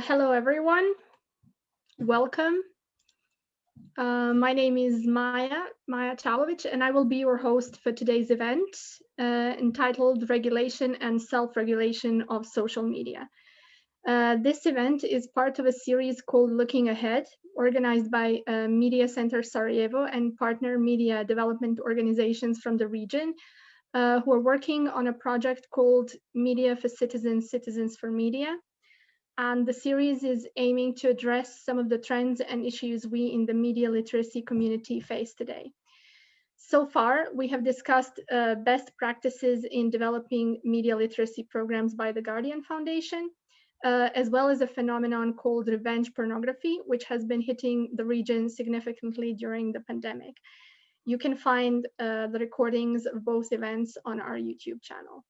Hello, everyone. Welcome. My name is Maya Chalovic, and I will be your host for today's event entitled Regulation and Self-Regulation of Social Media. This event is part of a series called Looking Ahead, organized by Media Center Sarajevo and partner media development organizations from the region who are working on a project called Media for Citizens, Citizens for Media. And the series is aiming to address some of the trends and issues we in the media literacy community face today. So far, we have discussed best practices in developing media literacy programs by the Guardian Foundation, as well as a phenomenon called revenge pornography, which has been hitting the region significantly during the pandemic. You can find the recordings of both events on our YouTube channel.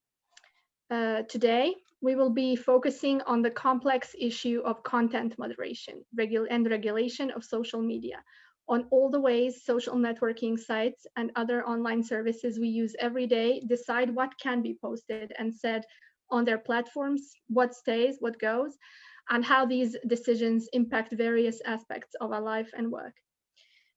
Today, we will be focusing on the complex issue of content moderation and regulation of social media, on all the ways social networking sites and other online services we use every day decide what can be posted and said on their platforms, what stays, what goes, and how these decisions impact various aspects of our life and work.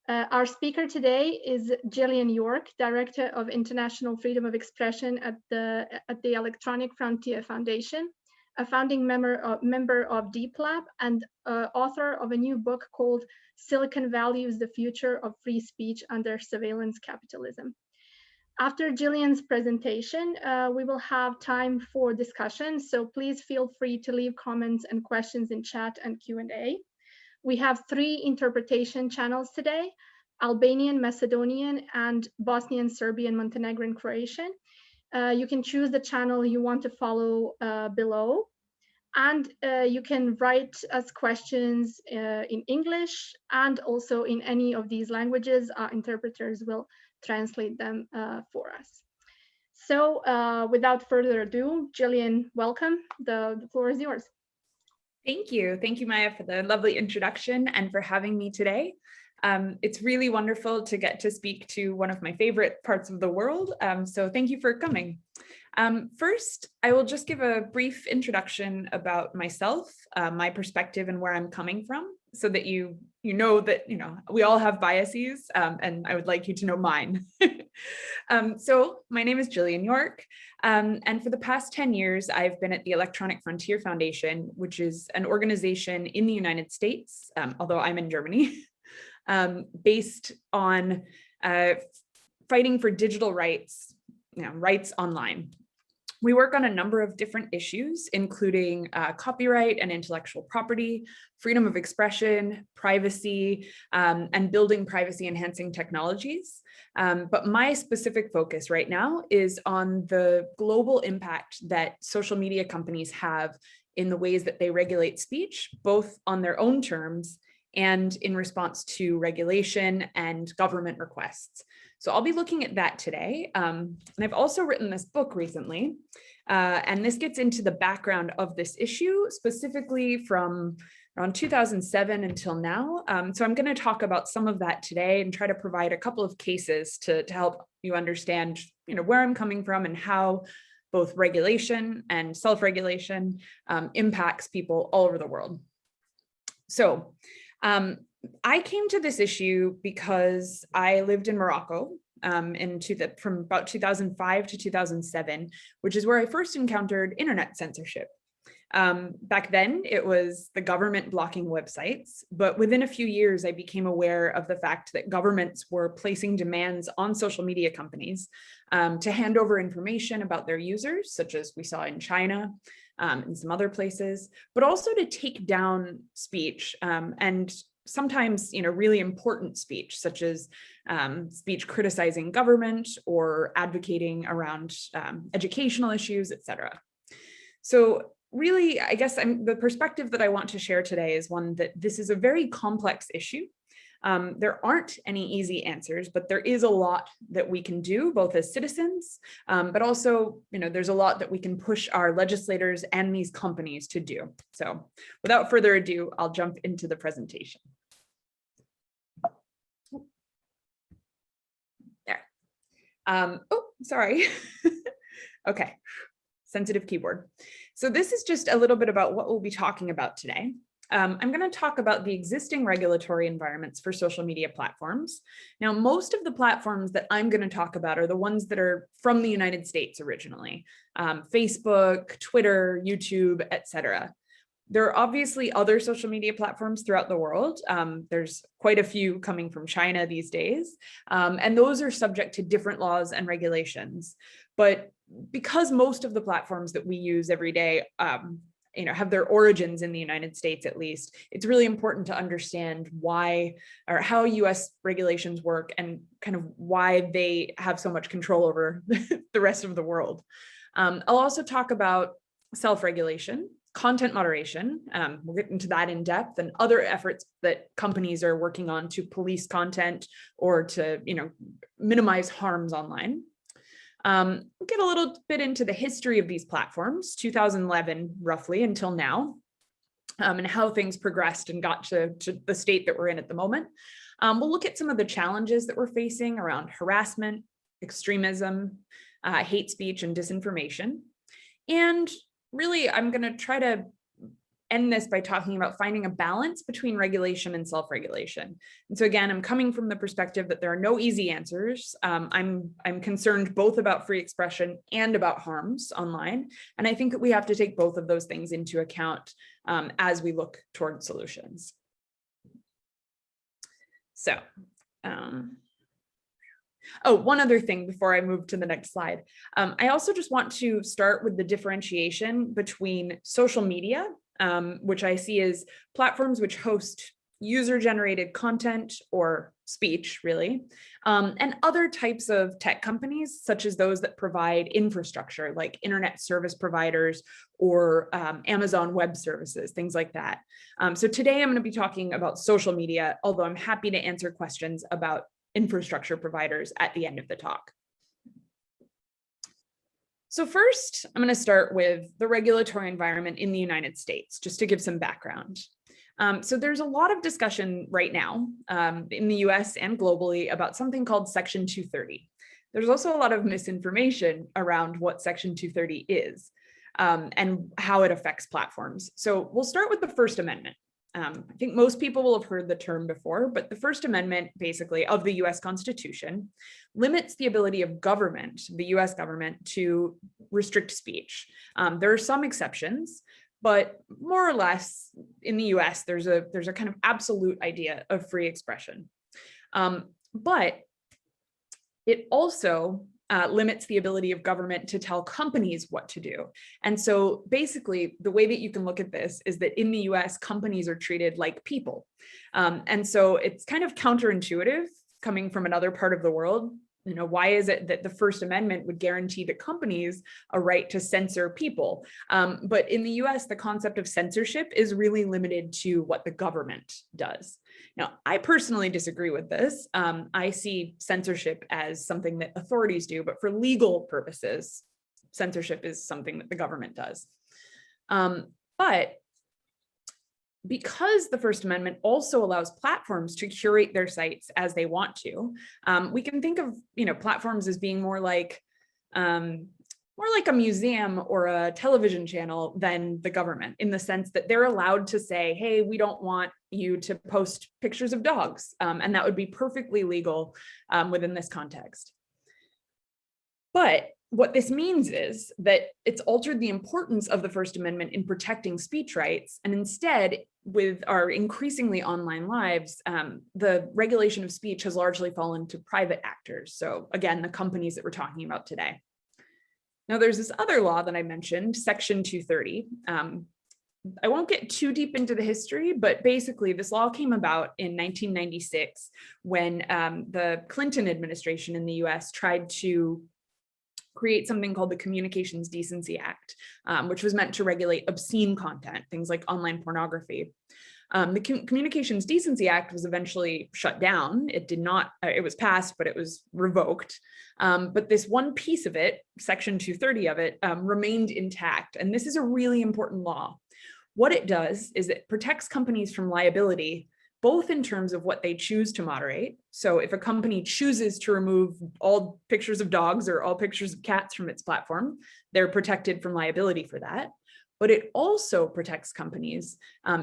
Our speaker today is Gillian York, Director of International Freedom of Expression at the Electronic Frontier Foundation, a founding member of Deep Lab and author of a new book called Silicon Values, the Future of Free Speech Under Surveillance Capitalism. After Gillian's presentation, we will have time for discussion, so please feel free to leave comments and questions in chat and Q&A. We have 3 interpretation channels today: Albanian, Macedonian, and Bosnian, Serbian, Montenegrin, Croatian. You can choose the channel you want to follow below. And you can write us questions in English and also in any of these languages. Our interpreters will translate them for us. So without further ado, Gillian, welcome. The floor is yours. Thank you. Thank you, Maya, for the lovely introduction and for having me today. It's really wonderful to get to speak to one of my favorite parts of the world. So thank you for coming. First, I will just give a brief introduction about myself, my perspective and where I'm coming from, so that you know that we all have biases, and I would like you to know mine. So my name is Gillian York, and for the past 10 years, I've been at the Electronic Frontier Foundation, which is an organization in the United States, although I'm in Germany, based on fighting for digital rights, rights online. We work on a number of different issues, including copyright and intellectual property, freedom of expression, privacy, and building privacy-enhancing technologies. But my specific focus right now is on the global impact that social media companies have in the ways that they regulate speech, both on their own terms and in response to regulation and government requests. So I'll be looking at that today. And I've also written this book recently, and this gets into the background of this issue, specifically from around 2007 until now. So I'm going to talk about some of that today and try to provide a couple of cases to help you understand where I'm coming from and how both regulation and self-regulation impacts people all over the world. So I came to this issue because I lived in Morocco from about 2005 to 2007, which is where I first encountered internet censorship. Back then, it was the government blocking websites, but within a few years, I became aware of the fact that governments were placing demands on social media companies to hand over information about their users, such as we saw in China and some other places, but also to take down speech and sometimes, really important speech, such as speech criticizing government or advocating around educational issues, etc. So really, I guess the perspective that I want to share today is one that this is a very complex issue. There aren't any easy answers, but there is a lot that we can do, both as citizens, but also, there's a lot that we can push our legislators and these companies to do. So without further ado, I'll jump into the presentation. There. Oh, sorry. Okay. Sensitive keyboard. So this is just a little bit about what we'll be talking about today. I'm going to talk about the existing regulatory environments for social media platforms. Now, most of the platforms that I'm going to talk about are the ones that are from the United States originally, Facebook, Twitter, YouTube, etc. There are obviously other social media platforms throughout the world. There's quite a few coming from China these days, and those are subject to different laws and regulations. But because most of the platforms that we use every day have their origins in the United States, at least, it's really important to understand why or how US regulations work and kind of why they have so much control over the rest of the world. I'll also talk about self-regulation, content moderation. We'll get into that in depth, and other efforts that companies are working on to police content or to minimize harms online. We'll get a little bit into the history of these platforms, 2011 roughly until now, and how things progressed and got to the state that we're in at the moment. We'll look at some of the challenges that we're facing around harassment, extremism, hate speech, and disinformation. And really, I'm going to try to end this by talking about finding a balance between regulation and self-regulation. And so again, I'm coming from the perspective that there are no easy answers. I'm concerned both about free expression and about harms online. And I think that we have to take both of those things into account as we look toward solutions. So, one other thing before I move to the next slide. I also just want to start with the differentiation between social media, which I see as platforms which host user-generated content or speech, really, and other types of tech companies, such as those that provide infrastructure, like internet service providers or Amazon Web Services, things like that. So today I'm going to be talking about social media, although I'm happy to answer questions about infrastructure providers at the end of the talk. So first, I'm going to start with the regulatory environment in the United States, just to give some background. So there's a lot of discussion right now in the US and globally about something called Section 230. There's also a lot of misinformation around what Section 230 is and how it affects platforms. So we'll start with the First Amendment. I think most people will have heard the term before, but the First Amendment, basically, of the US Constitution limits the ability of government, the US government, to restrict speech. There are some exceptions, but more or less in the US, there's a kind of absolute idea of free expression. But it also limits the ability of government to tell companies what to do. And so basically, the way that you can look at this is that in the US, companies are treated like people. And so it's kind of counterintuitive coming from another part of the world. Why is it that the First Amendment would guarantee to companies a right to censor people? But in the US, the concept of censorship is really limited to what the government does. Now, I personally disagree with this. I see censorship as something that authorities do, but for legal purposes, censorship is something that the government does. But because the First Amendment also allows platforms to curate their sites as they want to, we can think of platforms as being more like a museum or a television channel than the government, in the sense that they're allowed to say, hey, we don't want you to post pictures of dogs, and that would be perfectly legal within this context. But what this means is that it's altered the importance of the First Amendment in protecting speech rights, and instead, with our increasingly online lives, the regulation of speech has largely fallen to private actors. So again, the companies that we're talking about today. Now, there's this other law that I mentioned, Section 230. I won't get too deep into the history, but basically this law came about in 1996 when the Clinton administration in the US tried to create something called the Communications Decency Act, which was meant to regulate obscene content, things like online pornography. The Communications Decency Act was eventually shut down. It did not, it was passed, but it was revoked. But this one piece of it, Section 230 of it, remained intact. And this is a really important law. What it does is it protects companies from liability, both in terms of what they choose to moderate. So if a company chooses to remove all pictures of dogs or all pictures of cats from its platform, they're protected from liability for that. but it also protects companies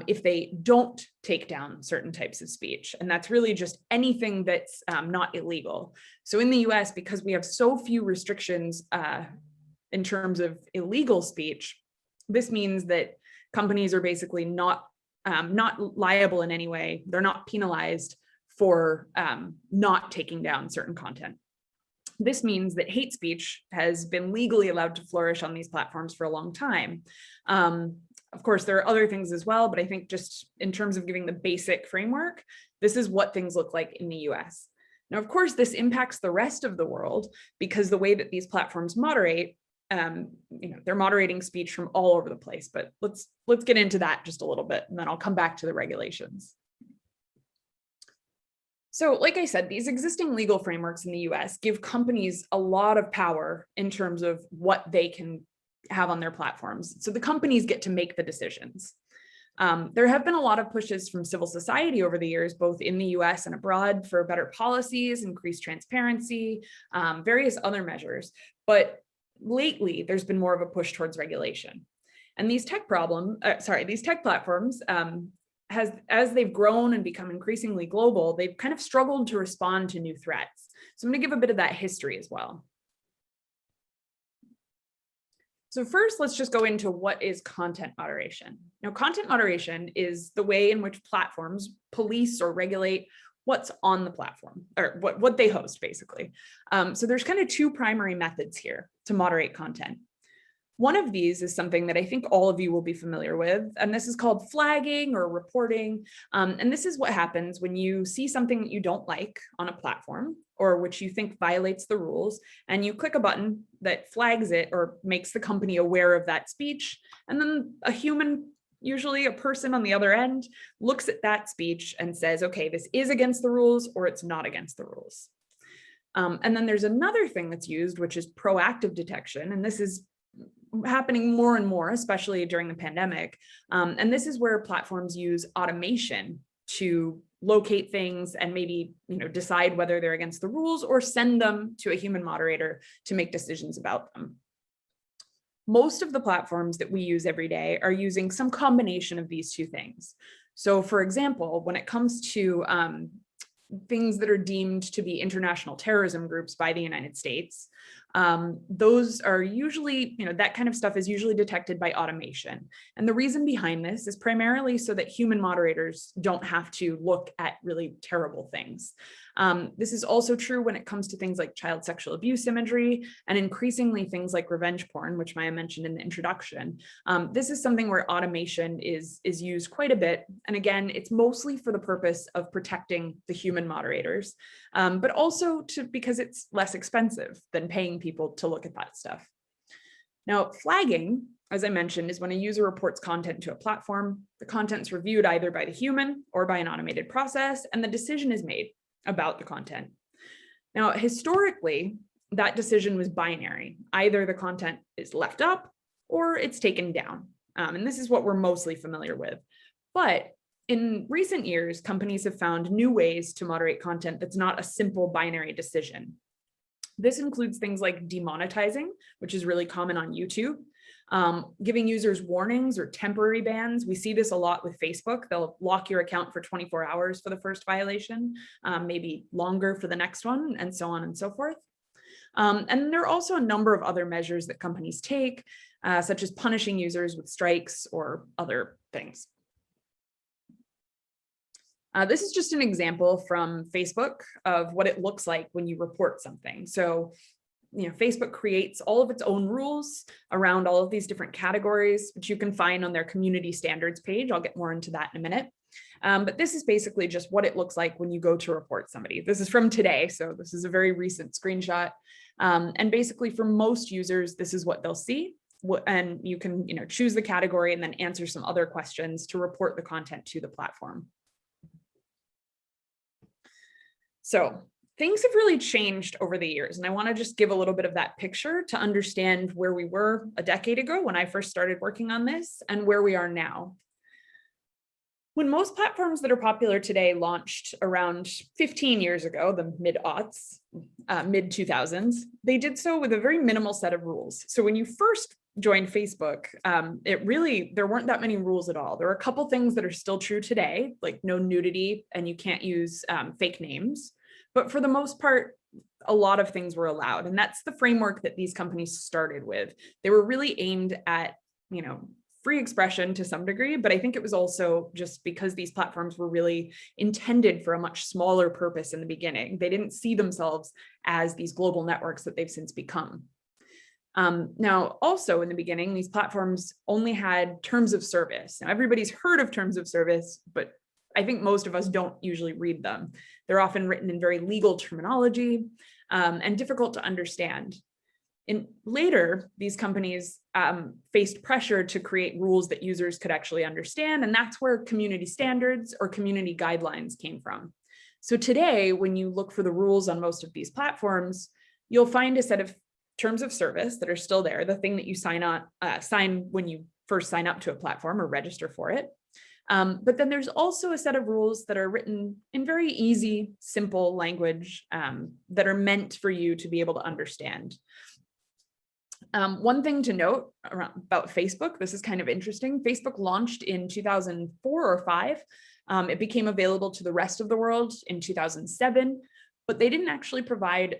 if they don't take down certain types of speech. And that's really just anything that's not illegal. So in the US, because we have so few restrictions in terms of illegal speech, this means that companies are basically not liable in any way. They're not penalized for not taking down certain content. This means that hate speech has been legally allowed to flourish on these platforms for a long time. Of course, there are other things as well, but I think just in terms of giving the basic framework, this is what things look like in the US. Now, of course, this impacts the rest of the world because the way that these platforms moderate, they're moderating speech from all over the place, but let's get into that just a little bit, and then I'll come back to the regulations. So like I said, these existing legal frameworks in the US give companies a lot of power in terms of what they can have on their platforms. So the companies get to make the decisions. There have been a lot of pushes from civil society over the years, both in the US and abroad, for better policies, increased transparency, various other measures. But lately, there's been more of a push towards regulation. And these tech platforms, as they've grown and become increasingly global, they've kind of struggled to respond to new threats. So I'm going to give a bit of that history as well. So first, let's just go into what is content moderation. Now, content moderation is the way in which platforms police or regulate what's on the platform, or what they host, basically. So there's kind of two primary methods here to moderate content. One of these is something that I think all of you will be familiar with, and this is called flagging or reporting. And this is what happens when you see something that you don't like on a platform, or which you think violates the rules, and you click a button that flags it or makes the company aware of that speech, and then a human, usually a person on the other end, looks at that speech and says, okay, this is against the rules or it's not against the rules. And then there's another thing that's used, which is proactive detection, and this is happening more and more, especially during the pandemic. And this is where platforms use automation to locate things and maybe decide whether they're against the rules or send them to a human moderator to make decisions about them. Most of the platforms that we use every day are using some combination of these two things. So for example, when it comes to things that are deemed to be international terrorism groups by the United States, those are usually, that kind of stuff is usually detected by automation. And the reason behind this is primarily so that human moderators don't have to look at really terrible things. This is also true when it comes to things like child sexual abuse imagery, and increasingly things like revenge porn, which Maya mentioned in the introduction. This is something where automation is used quite a bit. And again, it's mostly for the purpose of protecting the human moderators, but also because it's less expensive than paying people to look at that stuff. Now, flagging, as I mentioned, is when a user reports content to a platform. The content's reviewed either by the human or by an automated process, and the decision is made about the content. Now, historically, that decision was binary. Either the content is left up or it's taken down. And this is what we're mostly familiar with. But in recent years, companies have found new ways to moderate content that's not a simple binary decision. This includes things like demonetizing, which is really common on YouTube, giving users warnings or temporary bans. We see this a lot with Facebook. They'll lock your account for 24 hours for the first violation, maybe longer for the next one, and so on and so forth. And there are also a number of other measures that companies take, such as punishing users with strikes or other things. This is just an example from Facebook of what it looks like when you report something. So, Facebook creates all of its own rules around all of these different categories, which you can find on their community standards page. I'll get more into that in a minute. But this is basically just what it looks like when you go to report somebody. This is from today, so this is a very recent screenshot. And basically for most users, this is what they'll see. And you can choose the category and then answer some other questions to report the content to the platform. So things have really changed over the years, and I want to just give a little bit of that picture to understand where we were a decade ago when I first started working on this and where we are now. When most platforms that are popular today launched around 15 years ago, the mid-aughts, mid-2000s, they did so with a very minimal set of rules. So when you first joined Facebook, there weren't that many rules at all. There are a couple things that are still true today, like no nudity and you can't use fake names. But for the most part, a lot of things were allowed. And that's the framework that these companies started with. They were really aimed at, free expression to some degree, but I think it was also just because these platforms were really intended for a much smaller purpose in the beginning. They didn't see themselves as these global networks that they've since become. Now, also in the beginning, these platforms only had terms of service. Now, everybody's heard of terms of service, but I think most of us don't usually read them. They're often written in very legal terminology and difficult to understand. And later, these companies faced pressure to create rules that users could actually understand, and that's where community standards or community guidelines came from. So today, when you look for the rules on most of these platforms, you'll find a set of terms of service that are still there, the thing that you sign when you first sign up to a platform or register for it. But then there's also a set of rules that are written in very easy, simple language that are meant for you to be able to understand. One thing to note about Facebook, this is kind of interesting. Facebook launched in 2004 or 5. It became available to the rest of the world in 2007, but they didn't actually provide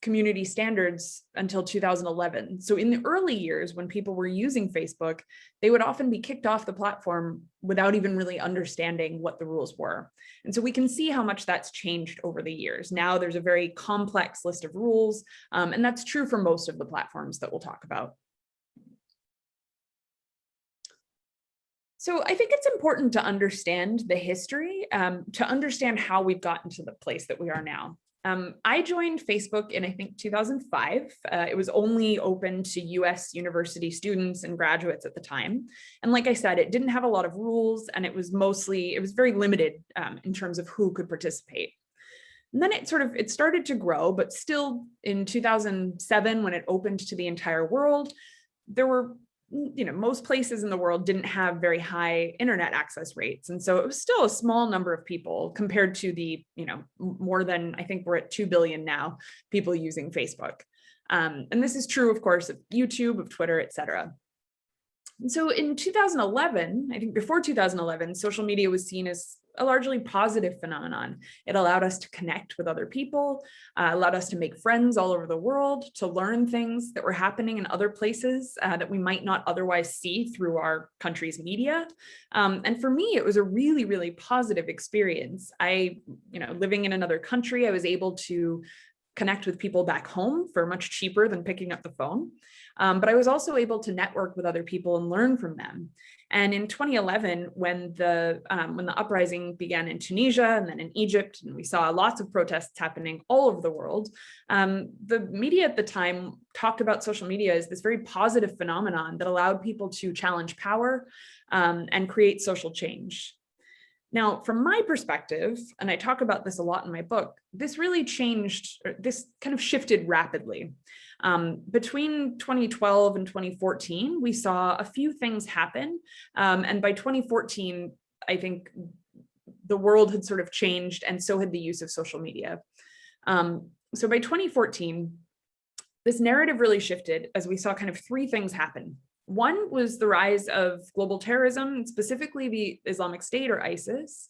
community standards until 2011. So in the early years, when people were using Facebook, they would often be kicked off the platform without even really understanding what the rules were. And so we can see how much that's changed over the years. Now there's a very complex list of rules, and that's true for most of the platforms that we'll talk about. So I think it's important to understand the history, to understand how we've gotten to the place that we are now. I joined Facebook in, I think, 2005. It was only open to US university students and graduates at the time. And like I said, it didn't have a lot of rules, and it was very limited in terms of who could participate. And then it started to grow, but still in 2007, when it opened to the entire world, there were most places in the world didn't have very high internet access rates. And so it was still a small number of people compared to the, more than, I think we're at 2 billion now, people using Facebook. And this is true, of course, of YouTube, of Twitter, et cetera. And so in 2011, I think before 2011, social media was seen as a largely positive phenomenon. It allowed us to connect with other people, allowed us to make friends all over the world, to learn things that were happening in other places that we might not otherwise see through our country's media. And for me, it was a really, really positive experience. Living in another country, I was able to connect with people back home for much cheaper than picking up the phone. But I was also able to network with other people and learn from them. And in 2011, when the uprising began in Tunisia and then in Egypt, and we saw lots of protests happening all over the world, the media at the time talked about social media as this very positive phenomenon that allowed people to challenge power and create social change. Now, from my perspective, and I talk about this a lot in my book, this really changed, this kind of shifted rapidly. Between 2012 and 2014, we saw a few things happen. And by 2014, I think the world had sort of changed, and so had the use of social media. So by 2014, this narrative really shifted as we saw kind of 3 things happen. One was the rise of global terrorism, specifically the Islamic State or ISIS.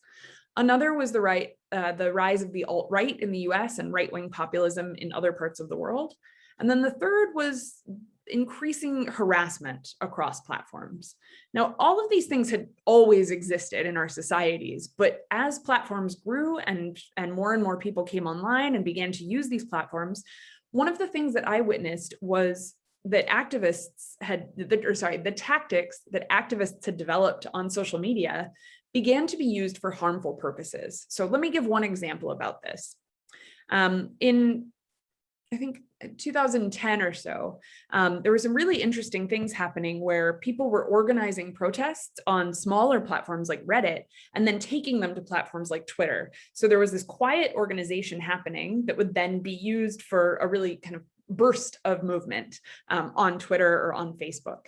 Another was the rise of the alt-right in the US and right-wing populism in other parts of the world. And then the third was increasing harassment across platforms. Now, all of these things had always existed in our societies, but as platforms grew and more people came online and began to use these platforms, one of the things that I witnessed was that the tactics that activists had developed on social media began to be used for harmful purposes. So let me give one example about this. In, I think, 2010 or so, there were some really interesting things happening where people were organizing protests on smaller platforms like Reddit and then taking them to platforms like Twitter. So there was this quiet organization happening that would then be used for a really kind of burst of movement on Twitter or on Facebook.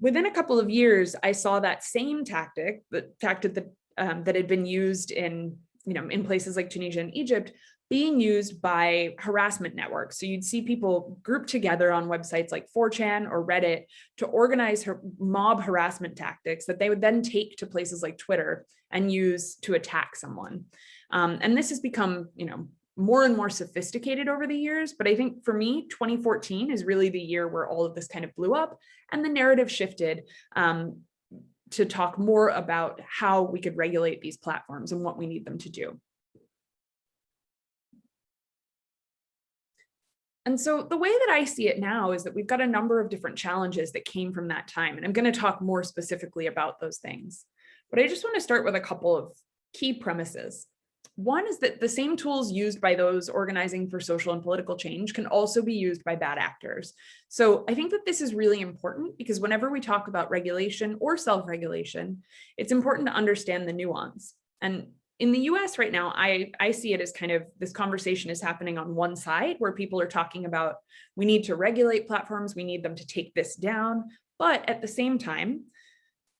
Within a couple of years, I saw that same tactic that had been used in in places like Tunisia and Egypt, being used by harassment networks. So you'd see people grouped together on websites like 4chan or Reddit to organize mob harassment tactics that they would then take to places like Twitter and use to attack someone. And this has become, more and more sophisticated over the years. But I think for me, 2014 is really the year where all of this kind of blew up and the narrative shifted to talk more about how we could regulate these platforms and what we need them to do. And so the way that I see it now is that we've got a number of different challenges that came from that time. And I'm going to talk more specifically about those things. But I just want to start with a couple of key premises. One is that the same tools used by those organizing for social and political change can also be used by bad actors. So I think that this is really important because whenever we talk about regulation or self-regulation, it's important to understand the nuance. And in the US right now, I see it as kind of this conversation is happening on one side where people are talking about, we need to regulate platforms, we need them to take this down. But at the same time,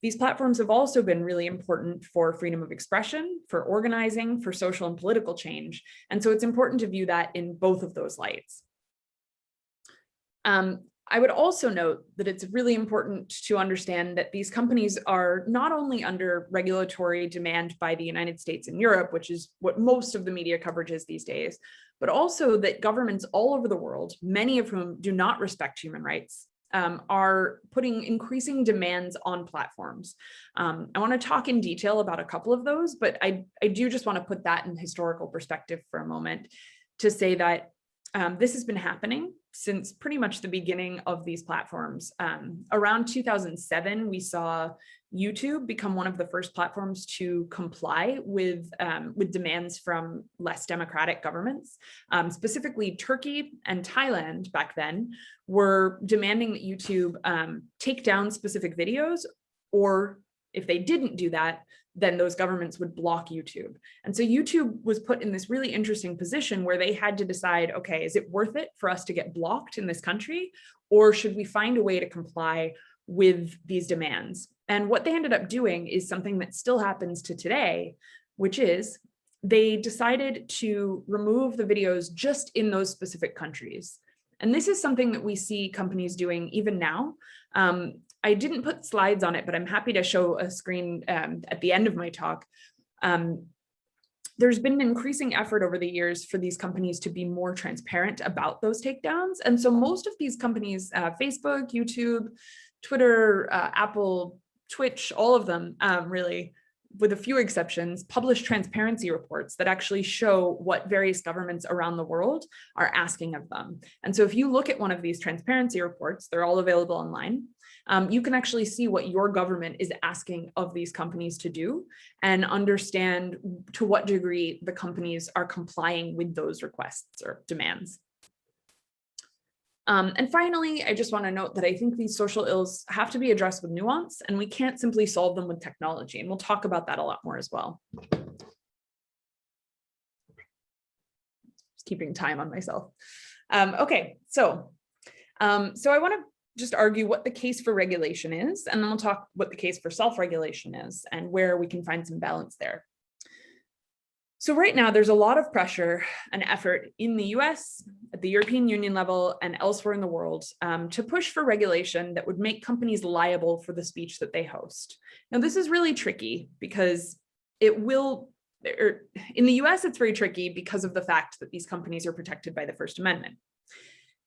these platforms have also been really important for freedom of expression, for organizing, for social and political change. And so it's important to view that in both of those lights. I would also note that it's really important to understand that these companies are not only under regulatory demand by the United States and Europe, which is what most of the media coverage is these days, but also that governments all over the world, many of whom do not respect human rights, are putting increasing demands on platforms. I want to talk in detail about a couple of those, but I do just want to put that in historical perspective for a moment to say that this has been happening since pretty much the beginning of these platforms. Around 2007, we saw YouTube become one of the first platforms to comply with demands from less democratic governments. Specifically, Turkey and Thailand back then were demanding that YouTube take down specific videos, or if they didn't do that, then those governments would block YouTube. And so YouTube was put in this really interesting position where they had to decide, okay, is it worth it for us to get blocked in this country? Or should we find a way to comply with these demands? And what they ended up doing is something that still happens to today, which is they decided to remove the videos just in those specific countries. And this is something that we see companies doing even now. I didn't put slides on it, but I'm happy to show a screen at the end of my talk. There's been an increasing effort over the years for these companies to be more transparent about those takedowns. And so most of these companies, Facebook, YouTube, Twitter, Apple, Twitch, all of them really, with a few exceptions, publish transparency reports that actually show what various governments around the world are asking of them. And so if you look at one of these transparency reports, they're all available online. You can actually see what your government is asking of these companies to do and understand to what degree the companies are complying with those requests or demands. And finally, I just want to note that I think these social ills have to be addressed with nuance, and we can't simply solve them with technology. And we'll talk about that a lot more as well. Just keeping time on myself. Okay, so I want to just argue what the case for regulation is, and then we'll talk what the case for self-regulation is and where we can find some balance there. So right now, there's a lot of pressure and effort in the US, at the European Union level, and elsewhere in the world to push for regulation that would make companies liable for the speech that they host. Now, this is really tricky because it will, in the US, it's very tricky because of the fact that these companies are protected by the First Amendment.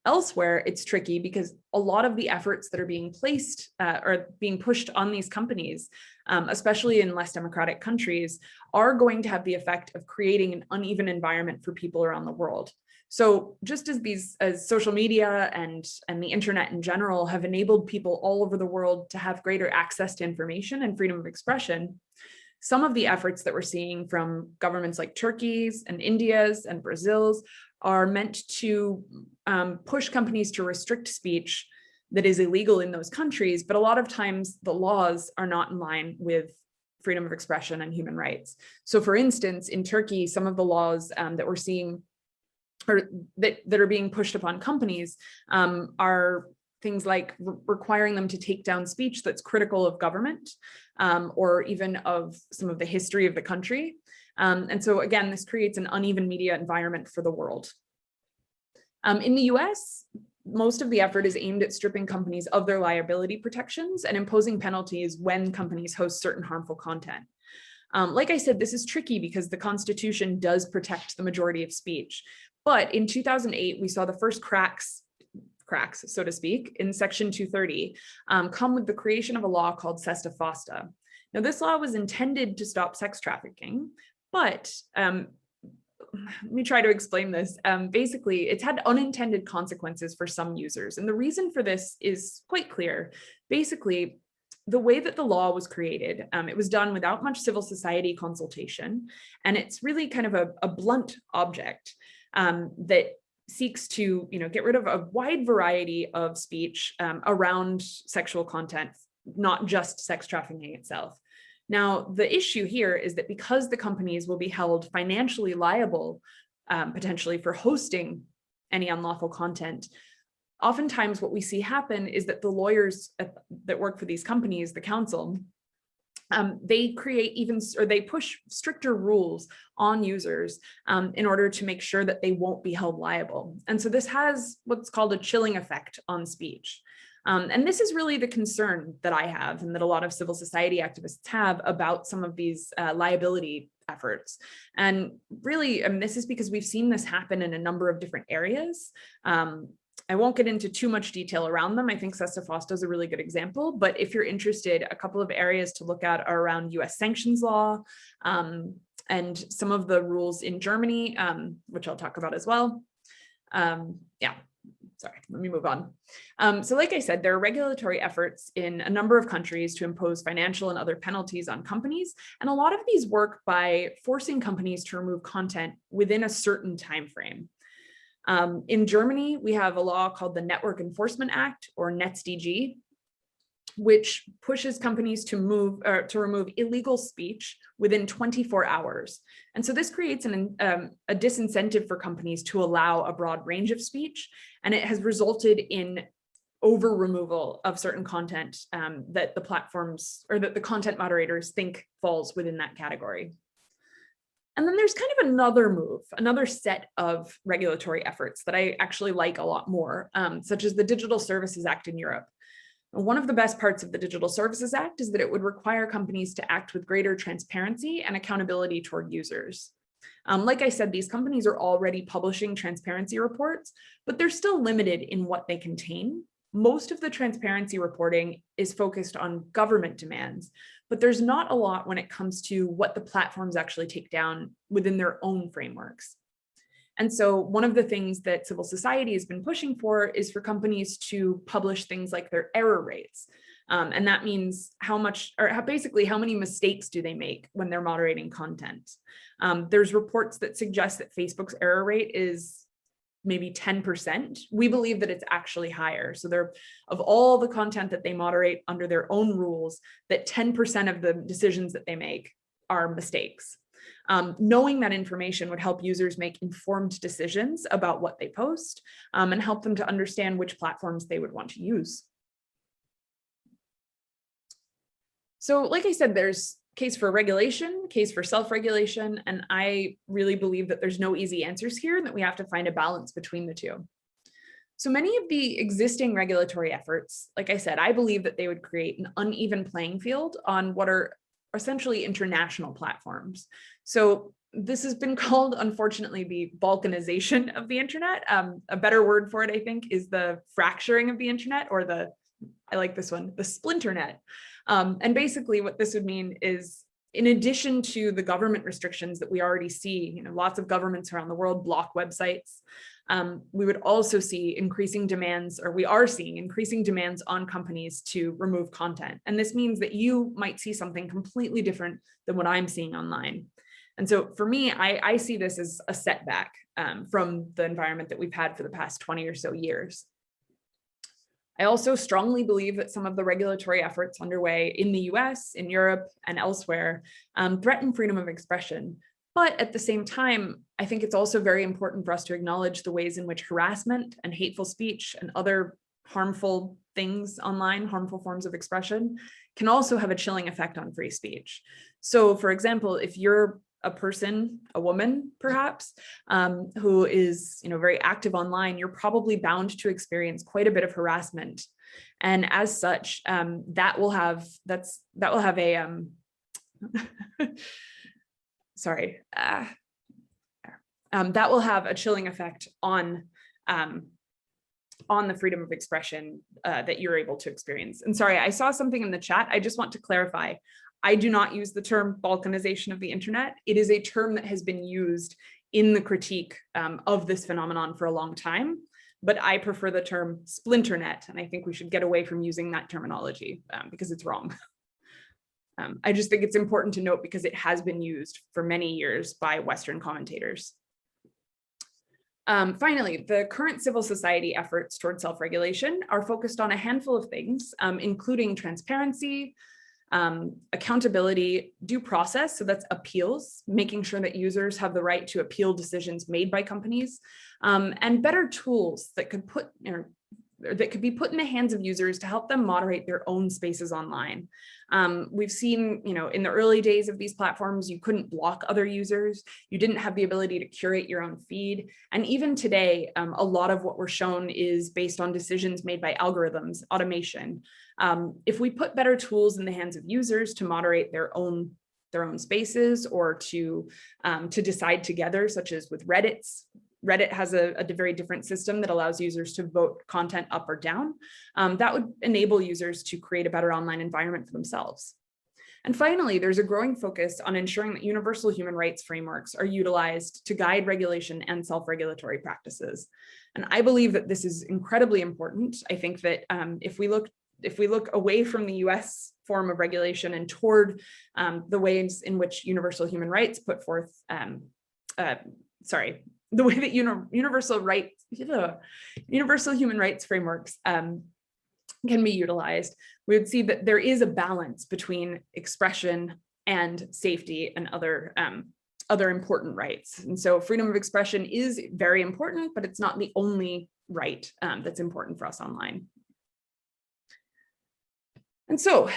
Elsewhere, it's tricky because a lot of the efforts that are being placed or being pushed on these companies, especially in less democratic countries, are going to have the effect of creating an uneven environment for people around the world. So just as social media and the internet in general have enabled people all over the world to have greater access to information and freedom of expression, some of the efforts that we're seeing from governments like Turkey's and India's and Brazil's are meant to push companies to restrict speech that is illegal in those countries, but a lot of times the laws are not in line with freedom of expression and human rights. So for instance, in Turkey, some of the laws that we're seeing or that are being pushed upon companies are things like requiring them to take down speech that's critical of government or even of some of the history of the country. And so again, this creates an uneven media environment for the world. In the US, most of the effort is aimed at stripping companies of their liability protections and imposing penalties when companies host certain harmful content. Like I said, this is tricky because the Constitution does protect the majority of speech. But in 2008, we saw the first cracks, so to speak, in Section 230 come with the creation of a law called Sesta Fosta. Now, this law was intended to stop sex trafficking, but let me try to explain this. Basically, it's had unintended consequences for some users. And the reason for this is quite clear. Basically, the way that the law was created, it was done without much civil society consultation. And it's really kind of a blunt object that seeks to get rid of a wide variety of speech around sexual content, not just sex trafficking itself. Now, the issue here is that because the companies will be held financially liable, potentially for hosting any unlawful content, oftentimes what we see happen is that the lawyers that work for these companies, the counsel, they push stricter rules on users in order to make sure that they won't be held liable. And so this has what's called a chilling effect on speech. And this is really the concern that I have and that a lot of civil society activists have about some of these liability efforts. And really, this is because we've seen this happen in a number of different areas. I won't get into too much detail around them. I think Sesta Fosta is a really good example, but if you're interested, a couple of areas to look at are around US sanctions law and some of the rules in Germany, which I'll talk about as well. Sorry, let me move on. So like I said, there are regulatory efforts in a number of countries to impose financial and other penalties on companies. And a lot of these work by forcing companies to remove content within a certain time frame. In Germany, we have a law called the Network Enforcement Act, or NetzDG, which pushes companies to remove illegal speech within 24 hours. And so this creates a disincentive for companies to allow a broad range of speech, and it has resulted in over removal of certain content that the platforms or that the content moderators think falls within that category. And then there's kind of another set of regulatory efforts that I actually like a lot more, such as the Digital Services Act in Europe. One of the best parts of the Digital Services Act is that it would require companies to act with greater transparency and accountability toward users. Like I said, these companies are already publishing transparency reports, but they're still limited in what they contain. Most of the transparency reporting is focused on government demands, but there's not a lot when it comes to what the platforms actually take down within their own frameworks. And so one of the things that civil society has been pushing for is for companies to publish things like their error rates. And that means basically how many mistakes do they make when they're moderating content. There's reports that suggest that Facebook's error rate is maybe 10%. We believe that it's actually higher. So of all the content that they moderate under their own rules, that 10% of the decisions that they make are mistakes. Knowing that information would help users make informed decisions about what they post and help them to understand which platforms they would want to use. So like I said, there's case for regulation, case for self-regulation, and I really believe that there's no easy answers here and that we have to find a balance between the two. So many of the existing regulatory efforts, like I said, I believe that they would create an uneven playing field on what are essentially international platforms. So this has been called, unfortunately, the Balkanization of the internet. A better word for it, I think, is the fracturing of the internet, or I like this one, the splinternet. And basically what this would mean is, in addition to the government restrictions that we already see, lots of governments around the world block websites, we would also see increasing demands, or we are seeing increasing demands on companies to remove content. And this means that you might see something completely different than what I'm seeing online. And so for me, I see this as a setback from the environment that we've had for the past 20 or so years. I also strongly believe that some of the regulatory efforts underway in the US, in Europe, and elsewhere threaten freedom of expression. But at the same time, I think it's also very important for us to acknowledge the ways in which harassment and hateful speech and other harmful things online, harmful forms of expression, can also have a chilling effect on free speech. So for example, if you're a person, a woman perhaps, who is very active online, you're probably bound to experience quite a bit of harassment. And as such, that will have a sorry, that will have a chilling effect on the freedom of expression that you're able to experience. And sorry, I saw something in the chat. I just want to clarify. I do not use the term Balkanization of the internet. It is a term that has been used in the critique of this phenomenon for a long time, but I prefer the term splinternet, and I think we should get away from using that terminology because it's wrong. I just think it's important to note because it has been used for many years by Western commentators. Finally, the current civil society efforts toward self-regulation are focused on a handful of things, including transparency, accountability, due process, so that's appeals, making sure that users have the right to appeal decisions made by companies, and better tools that could be put in the hands of users to help them moderate their own spaces online. We've seen, in the early days of these platforms, you couldn't block other users. You didn't have the ability to curate your own feed. And even today, a lot of what we're shown is based on decisions made by algorithms, automation. If we put better tools in the hands of users to moderate their own spaces or to decide together, such as with Reddit has a very different system that allows users to vote content up or down. That would enable users to create a better online environment for themselves. And finally, there's a growing focus on ensuring that universal human rights frameworks are utilized to guide regulation and self-regulatory practices. And I believe that this is incredibly important. I think that if we look away from the US form of regulation and toward the ways in which universal human rights put forth, the way that universal human rights frameworks can be utilized, we would see that there is a balance between expression and safety and other important rights. And so freedom of expression is very important, but it's not the only right that's important for us online. And so,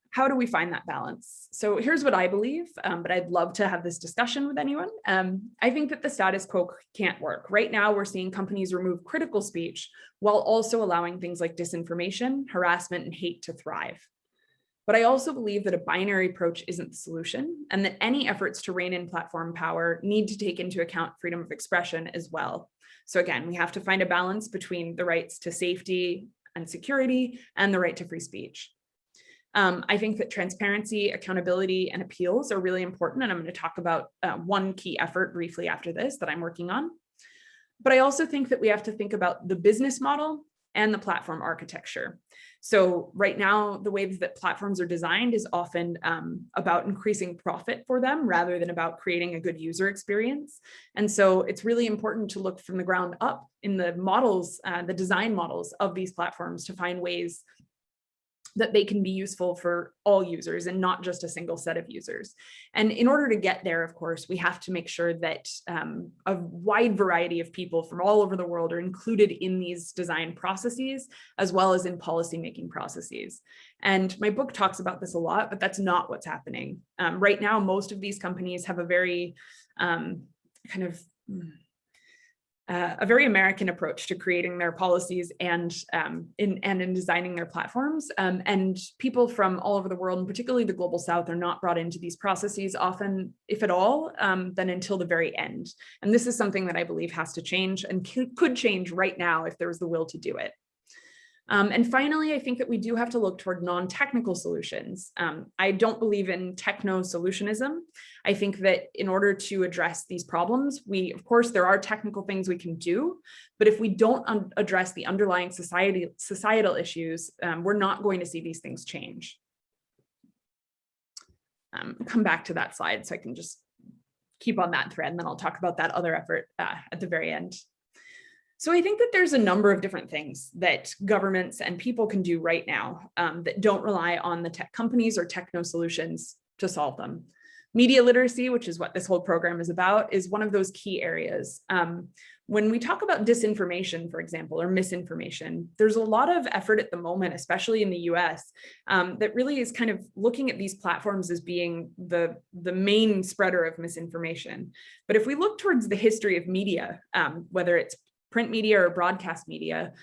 how do we find that balance? So here's what I believe, but I'd love to have this discussion with anyone. I think that the status quo can't work. Right now, we're seeing companies remove critical speech while also allowing things like disinformation, harassment, and hate to thrive. But I also believe that a binary approach isn't the solution, and that any efforts to rein in platform power need to take into account freedom of expression as well. So again, we have to find a balance between the rights to safety and security and the right to free speech. I think that transparency, accountability, and appeals are really important, and I'm going to talk about one key effort briefly after this that I'm working on. But I also think that we have to think about the business model and the platform architecture. So right now, the way that platforms are designed is often about increasing profit for them rather than about creating a good user experience. And so it's really important to look from the ground up in the models, the design models of these platforms to find ways that they can be useful for all users and not just a single set of users. And in order to get there, of course, we have to make sure that a wide variety of people from all over the world are included in these design processes, as well as in policymaking processes. And my book talks about this a lot, but that's not what's happening. Right now, most of these companies have a very a very American approach to creating their policies and in designing their platforms. And people from all over the world, and particularly the global South, are not brought into these processes often, if at all, then until the very end. And this is something that I believe has to change and could change right now if there was the will to do it. And finally, I think that we do have to look toward non-technical solutions. I don't believe in techno-solutionism. I think that in order to address these problems, of course, there are technical things we can do, but if we don't address the underlying societal issues, we're not going to see these things change. Come back to that slide so I can just keep on that thread, and then I'll talk about that other effort at the very end. So I think that there's a number of different things that governments and people can do right now that don't rely on the tech companies or techno solutions to solve them. Media literacy, which is what this whole program is about, is one of those key areas. When we talk about disinformation, for example, or misinformation, there's a lot of effort at the moment, especially in the US, that really is kind of looking at these platforms as being the main spreader of misinformation. But if we look towards the history of media, whether it's print media or broadcast media,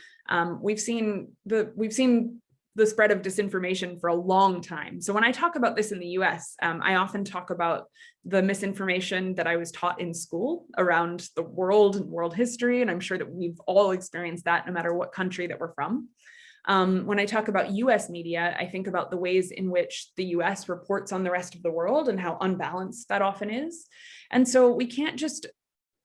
we've seen the spread of disinformation for a long time. So when I talk about this in the US, I often talk about the misinformation that I was taught in school around the world and world history. And I'm sure that we've all experienced that no matter what country that we're from. When I talk about US media, I think about the ways in which the US reports on the rest of the world and how unbalanced that often is. And so we can't just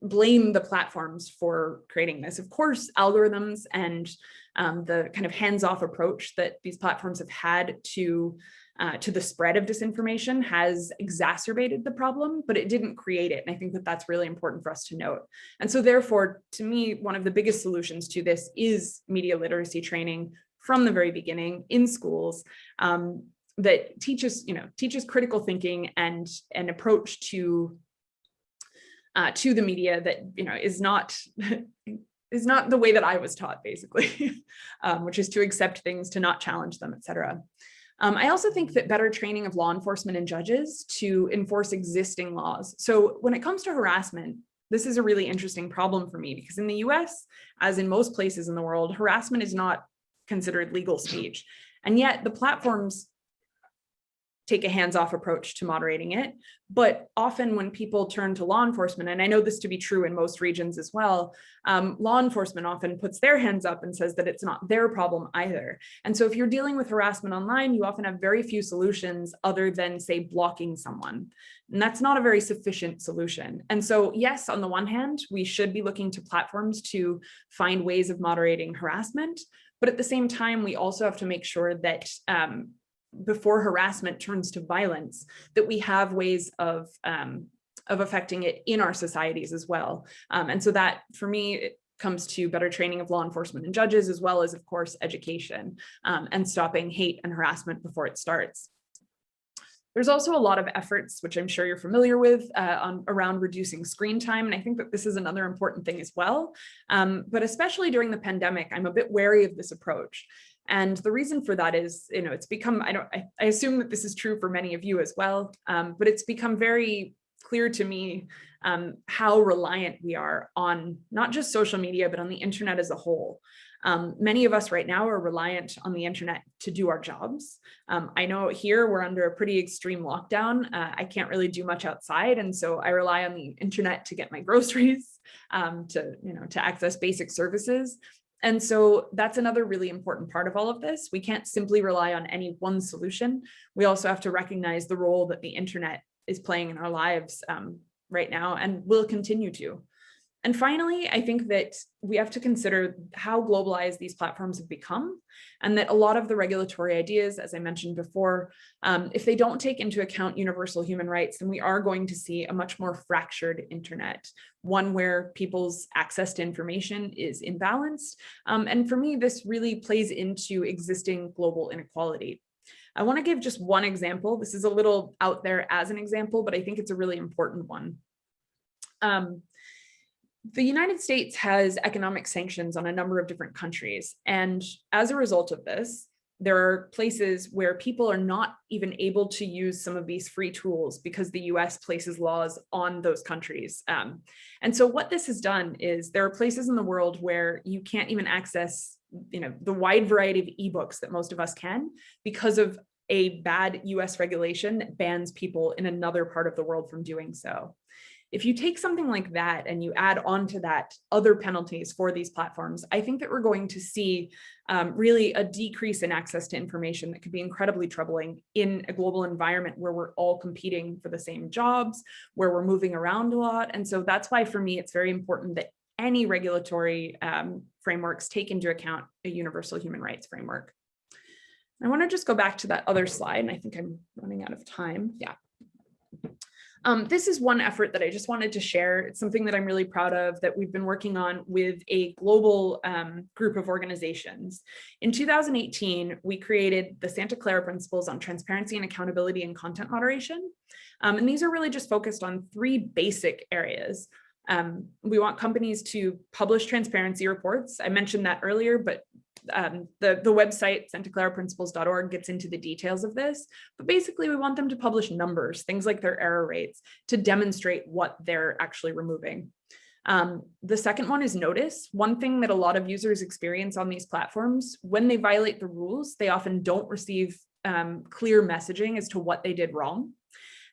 blame the platforms for creating this. Of course, algorithms and the kind of hands-off approach that these platforms have had to the spread of disinformation has exacerbated the problem, but it didn't create it. And I think that that's really important for us to note. And so therefore, to me, one of the biggest solutions to this is media literacy training from the very beginning in schools, that teaches critical thinking and an approach to the media that is not the way that I was taught, basically, which is to accept things, to not challenge them, etc. I also think that better training of law enforcement and judges to enforce existing laws. So when it comes to harassment, this is a really interesting problem for me, because in the US, as in most places in the world, harassment is not considered legal speech. And yet the platforms take a hands-off approach to moderating it. But often when people turn to law enforcement, and I know this to be true in most regions as well, law enforcement often puts their hands up and says that it's not their problem either. And so if you're dealing with harassment online, you often have very few solutions other than, say, blocking someone. And that's not a very sufficient solution. And so yes, on the one hand, we should be looking to platforms to find ways of moderating harassment. But at the same time, we also have to make sure that before harassment turns to violence, that we have ways of affecting it in our societies as well. And so that, for me, it comes to better training of law enforcement and judges, as well as, of course, education and stopping hate and harassment before it starts. There's also a lot of efforts, which I'm sure you're familiar with, around reducing screen time. And I think that this is another important thing as well. But especially during the pandemic, I'm a bit wary of this approach. And the reason for that is, it's become, I assume that this is true for many of you as well, but it's become very clear to me how reliant we are on not just social media, but on the internet as a whole. Many of us right now are reliant on the internet to do our jobs. I know here we're under a pretty extreme lockdown. I can't really do much outside. And so I rely on the internet to get my groceries, to access basic services. And so that's another really important part of all of this. We can't simply rely on any one solution. We also have to recognize the role that the internet is playing in our lives right now and will continue to. And finally, I think that we have to consider how globalized these platforms have become, and that a lot of the regulatory ideas, as I mentioned before, if they don't take into account universal human rights, then we are going to see a much more fractured internet, one where people's access to information is imbalanced. And for me, this really plays into existing global inequality. I want to give just one example. This is a little out there as an example, but I think it's a really important one. The United States has economic sanctions on a number of different countries. And as a result of this, there are places where people are not even able to use some of these free tools because the US places laws on those countries. And so what this has done is there are places in the world where you can't even access the wide variety of ebooks that most of us can, because of a bad US regulation that bans people in another part of the world from doing so. If you take something like that and you add on to that other penalties for these platforms, I think that we're going to see really a decrease in access to information that could be incredibly troubling in a global environment where we're all competing for the same jobs, where we're moving around a lot. And so that's why, for me, it's very important that any regulatory frameworks take into account a universal human rights framework. I want to just go back to that other slide, and I think I'm running out of time. Yeah. This is one effort that I just wanted to share. It's something that I'm really proud of that we've been working on with a global group of organizations. In 2018, we created the Santa Clara Principles on Transparency and Accountability in Content Moderation. And these are really just focused on 3 basic areas. We want companies to publish transparency reports. I mentioned that earlier, but the website santaclaraprinciples.org gets into the details of this, but basically we want them to publish numbers, things like their error rates, to demonstrate what they're actually removing. The second one is notice. One thing that a lot of users experience on these platforms, when they violate the rules, they often don't receive clear messaging as to what they did wrong.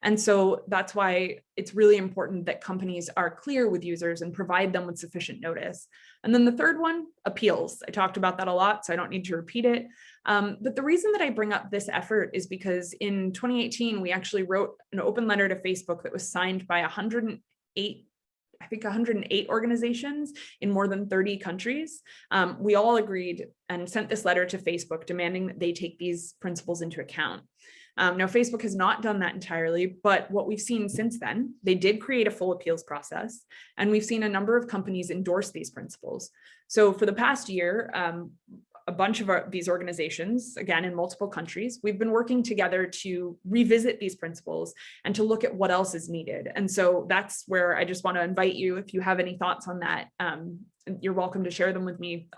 And so that's why it's really important that companies are clear with users and provide them with sufficient notice. And then the third one, appeals. I talked about that a lot, so I don't need to repeat it. But the reason that I bring up this effort is because in 2018, we actually wrote an open letter to Facebook that was signed by 108 organizations in more than 30 countries. We all agreed and sent this letter to Facebook demanding that they take these principles into account. Now, Facebook has not done that entirely, but what we've seen since then, they did create a full appeals process, and we've seen a number of companies endorse these principles. So for the past year, a bunch of these organizations, again, in multiple countries, we've been working together to revisit these principles and to look at what else is needed. And so that's where I just want to invite you, if you have any thoughts on that, you're welcome to share them with me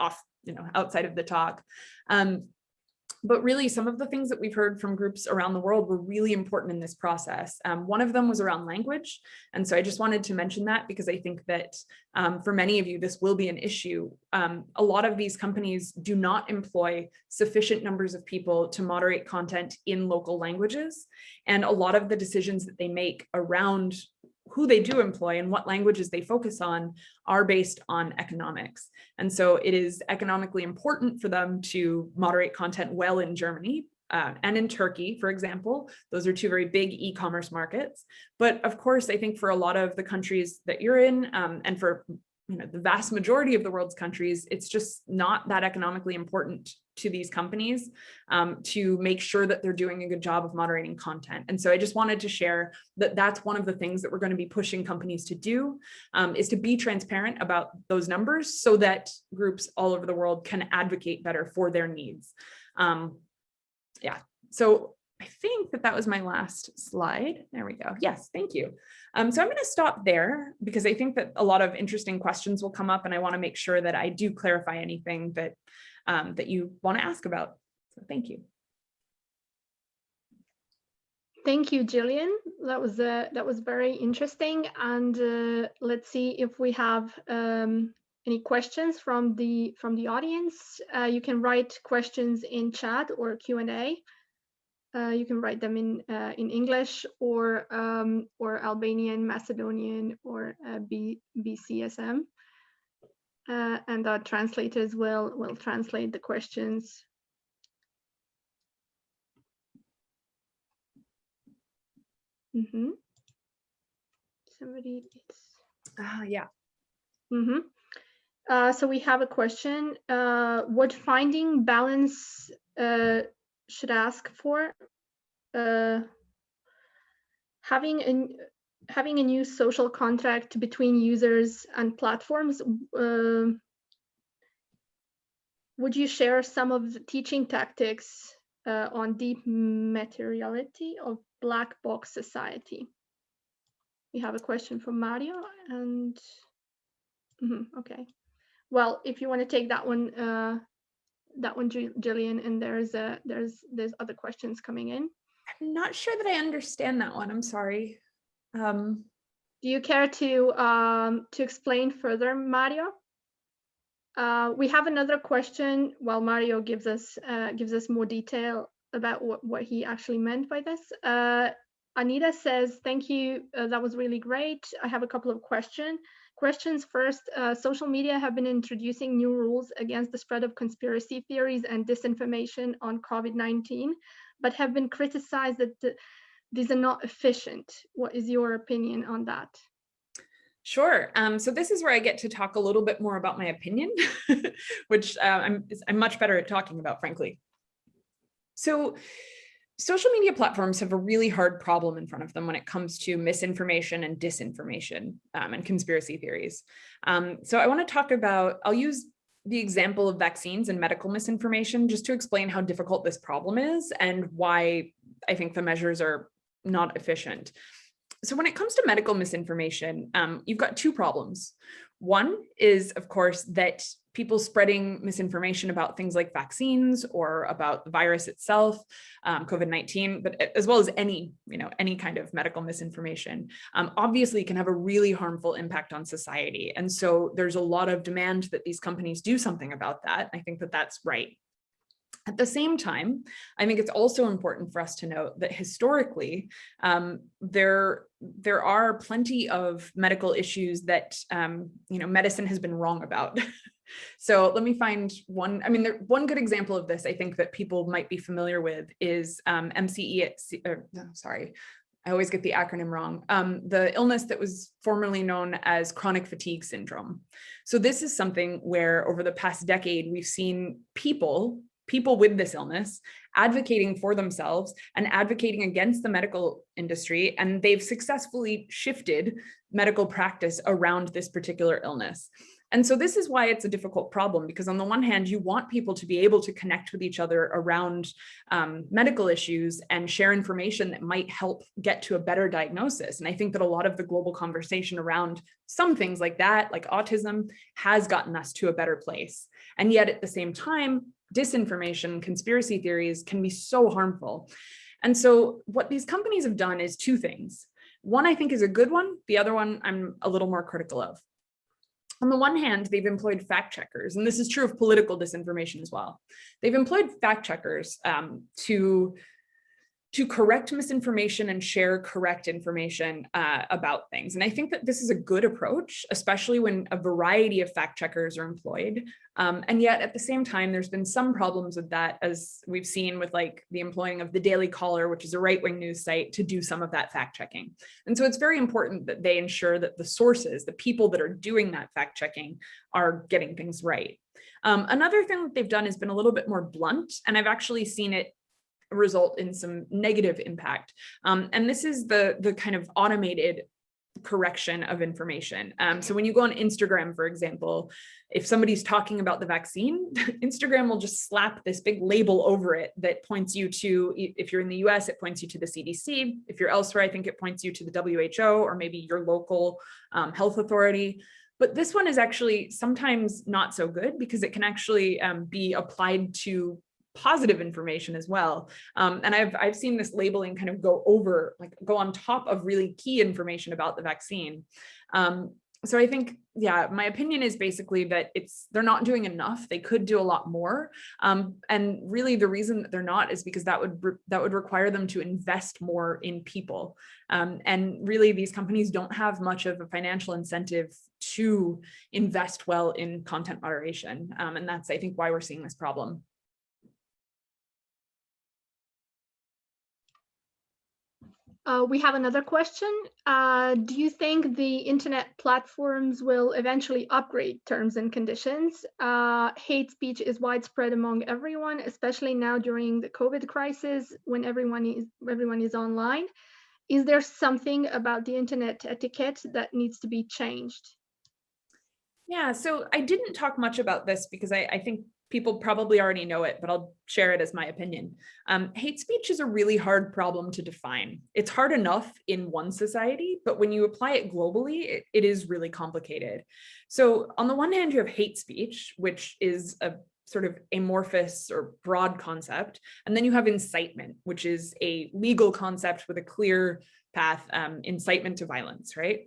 outside of the talk. But really, some of the things that we've heard from groups around the world were really important in this process. One of them was around language. And so I just wanted to mention that because I think that for many of you, this will be an issue. A lot of these companies do not employ sufficient numbers of people to moderate content in local languages. And a lot of the decisions that they make around who they do employ and what languages they focus on are based on economics. And so it is economically important for them to moderate content well in Germany and in Turkey, for example. Those are 2 very big e-commerce markets. But of course, I think for a lot of the countries that you're in and for the vast majority of the world's countries, it's just not that economically important to these companies to make sure that they're doing a good job of moderating content. And so I just wanted to share that that's one of the things that we're going to be pushing companies to do, is to be transparent about those numbers so that groups all over the world can advocate better for their needs. Yeah, so I think that was my last slide. There we go. Yes, thank you. So I'm going to stop there because I think that a lot of interesting questions will come up, and I want to make sure that I do clarify anything that that you want to ask about. So thank you. Thank you, Jillian. That was very interesting. And let's see if we have any questions from the audience. You can write questions in chat or Q&A. You can write them in English or Albanian, Macedonian, or BCSM. And our translators will translate the questions. Mm-hmm. Somebody is. Yeah. Mm-hmm. So we have a question. What finding balance should ask for? Having a new social contract between users and platforms. Would you share some of the teaching tactics on deep materiality of black box society? We have a question from Mario, and okay. Well, if you want to take that one, Jillian, and there's other questions coming in. I'm not sure that I understand that one. I'm sorry. Do you care to explain further, Mario? We have another question while Mario gives us more detail about what he actually meant by this. Anita says, thank you, that was really great. I have a couple of questions. First, social media have been introducing new rules against the spread of conspiracy theories and disinformation on COVID-19, but have been criticized that these are not efficient. What is your opinion on that? Sure. So this is where I get to talk a little bit more about my opinion, which I'm much better at talking about, frankly. So social media platforms have a really hard problem in front of them when it comes to misinformation and disinformation and conspiracy theories. So I want to talk about, I'll use the example of vaccines and medical misinformation just to explain how difficult this problem is and why I think the measures are not efficient. So when it comes to medical misinformation, you've got two problems. One is, of course, that people spreading misinformation about things like vaccines or about the virus itself, COVID-19, but as well as any kind of medical misinformation, obviously can have a really harmful impact on society. And so there's a lot of demand that these companies do something about that. I think that that's right. At the same time, I think it's also important for us to note that historically, there are plenty of medical issues that medicine has been wrong about. So let me find one. I mean, one good example of this, I think that people might be familiar with, is sorry, I always get the acronym wrong. The illness that was formerly known as chronic fatigue syndrome. So this is something where over the past decade, we've seen people with this illness advocating for themselves and advocating against the medical industry, and they've successfully shifted medical practice around this particular illness. And so this is why it's a difficult problem, because on the one hand, you want people to be able to connect with each other around medical issues and share information that might help get to a better diagnosis. And I think that a lot of the global conversation around some things like that, like autism, has gotten us to a better place. And yet at the same time, disinformation, conspiracy theories can be so harmful. And so what these companies have done is two things. One, I think, is a good one. The other one, I'm a little more critical of. On the one hand, they've employed fact checkers, and this is true of political disinformation as well. They've employed fact checkers to correct misinformation and share correct information about things. And I think that this is a good approach, especially when a variety of fact checkers are employed. And yet at the same time, there's been some problems with that, as we've seen with like the employing of the Daily Caller, which is a right-wing news site, to do some of that fact checking. And so it's very important that they ensure that the sources, the people that are doing that fact checking, are getting things right. Another thing that they've done has been a little bit more blunt, and I've actually seen it result in some negative impact. And this is the kind of automated correction of information. So when you go on Instagram, for example, if somebody's talking about the vaccine, Instagram will just slap this big label over it that points you to, if you're in the US, it points you to the CDC. If you're elsewhere, I think it points you to the WHO or maybe your local health authority. But this one is actually sometimes not so good, because it can actually be applied to positive information as well. And I've seen this labeling kind of go on top of really key information about the vaccine. So I think, yeah, my opinion is basically that they're not doing enough. They could do a lot more. And really the reason that they're not is because that would require them to invest more in people. And really these companies don't have much of a financial incentive to invest well in content moderation. And that's, I think, why we're seeing this problem. We have another question. Do you think the internet platforms will eventually upgrade terms and conditions? Hate speech is widespread among everyone, especially now during the COVID crisis when everyone is online. Is there something about the internet etiquette that needs to be changed? Yeah, so I didn't talk much about this because I think people probably already know it, but I'll share it as my opinion. Hate speech is a really hard problem to define. It's hard enough in one society, but when you apply it globally, it is really complicated. So on the one hand, you have hate speech, which is a sort of amorphous or broad concept. And then you have incitement, which is a legal concept with a clear path, incitement to violence, right?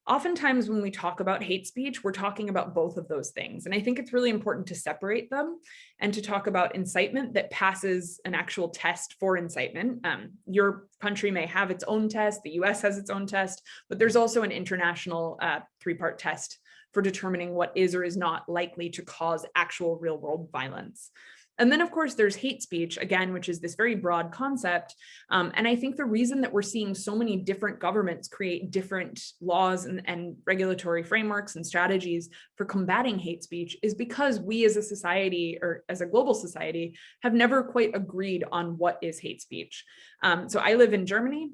Oftentimes when we talk about hate speech, we're talking about both of those things. And I think it's really important to separate them and to talk about incitement that passes an actual test for incitement. Your country may have its own test, the US has its own test, but there's also an international three-part test for determining what is or is not likely to cause actual real-world violence. And then, of course, there's hate speech, again, which is this very broad concept. And I think the reason that we're seeing so many different governments create different laws and regulatory frameworks and strategies for combating hate speech is because we as a society, or as a global society, have never quite agreed on what is hate speech. So I live in Germany,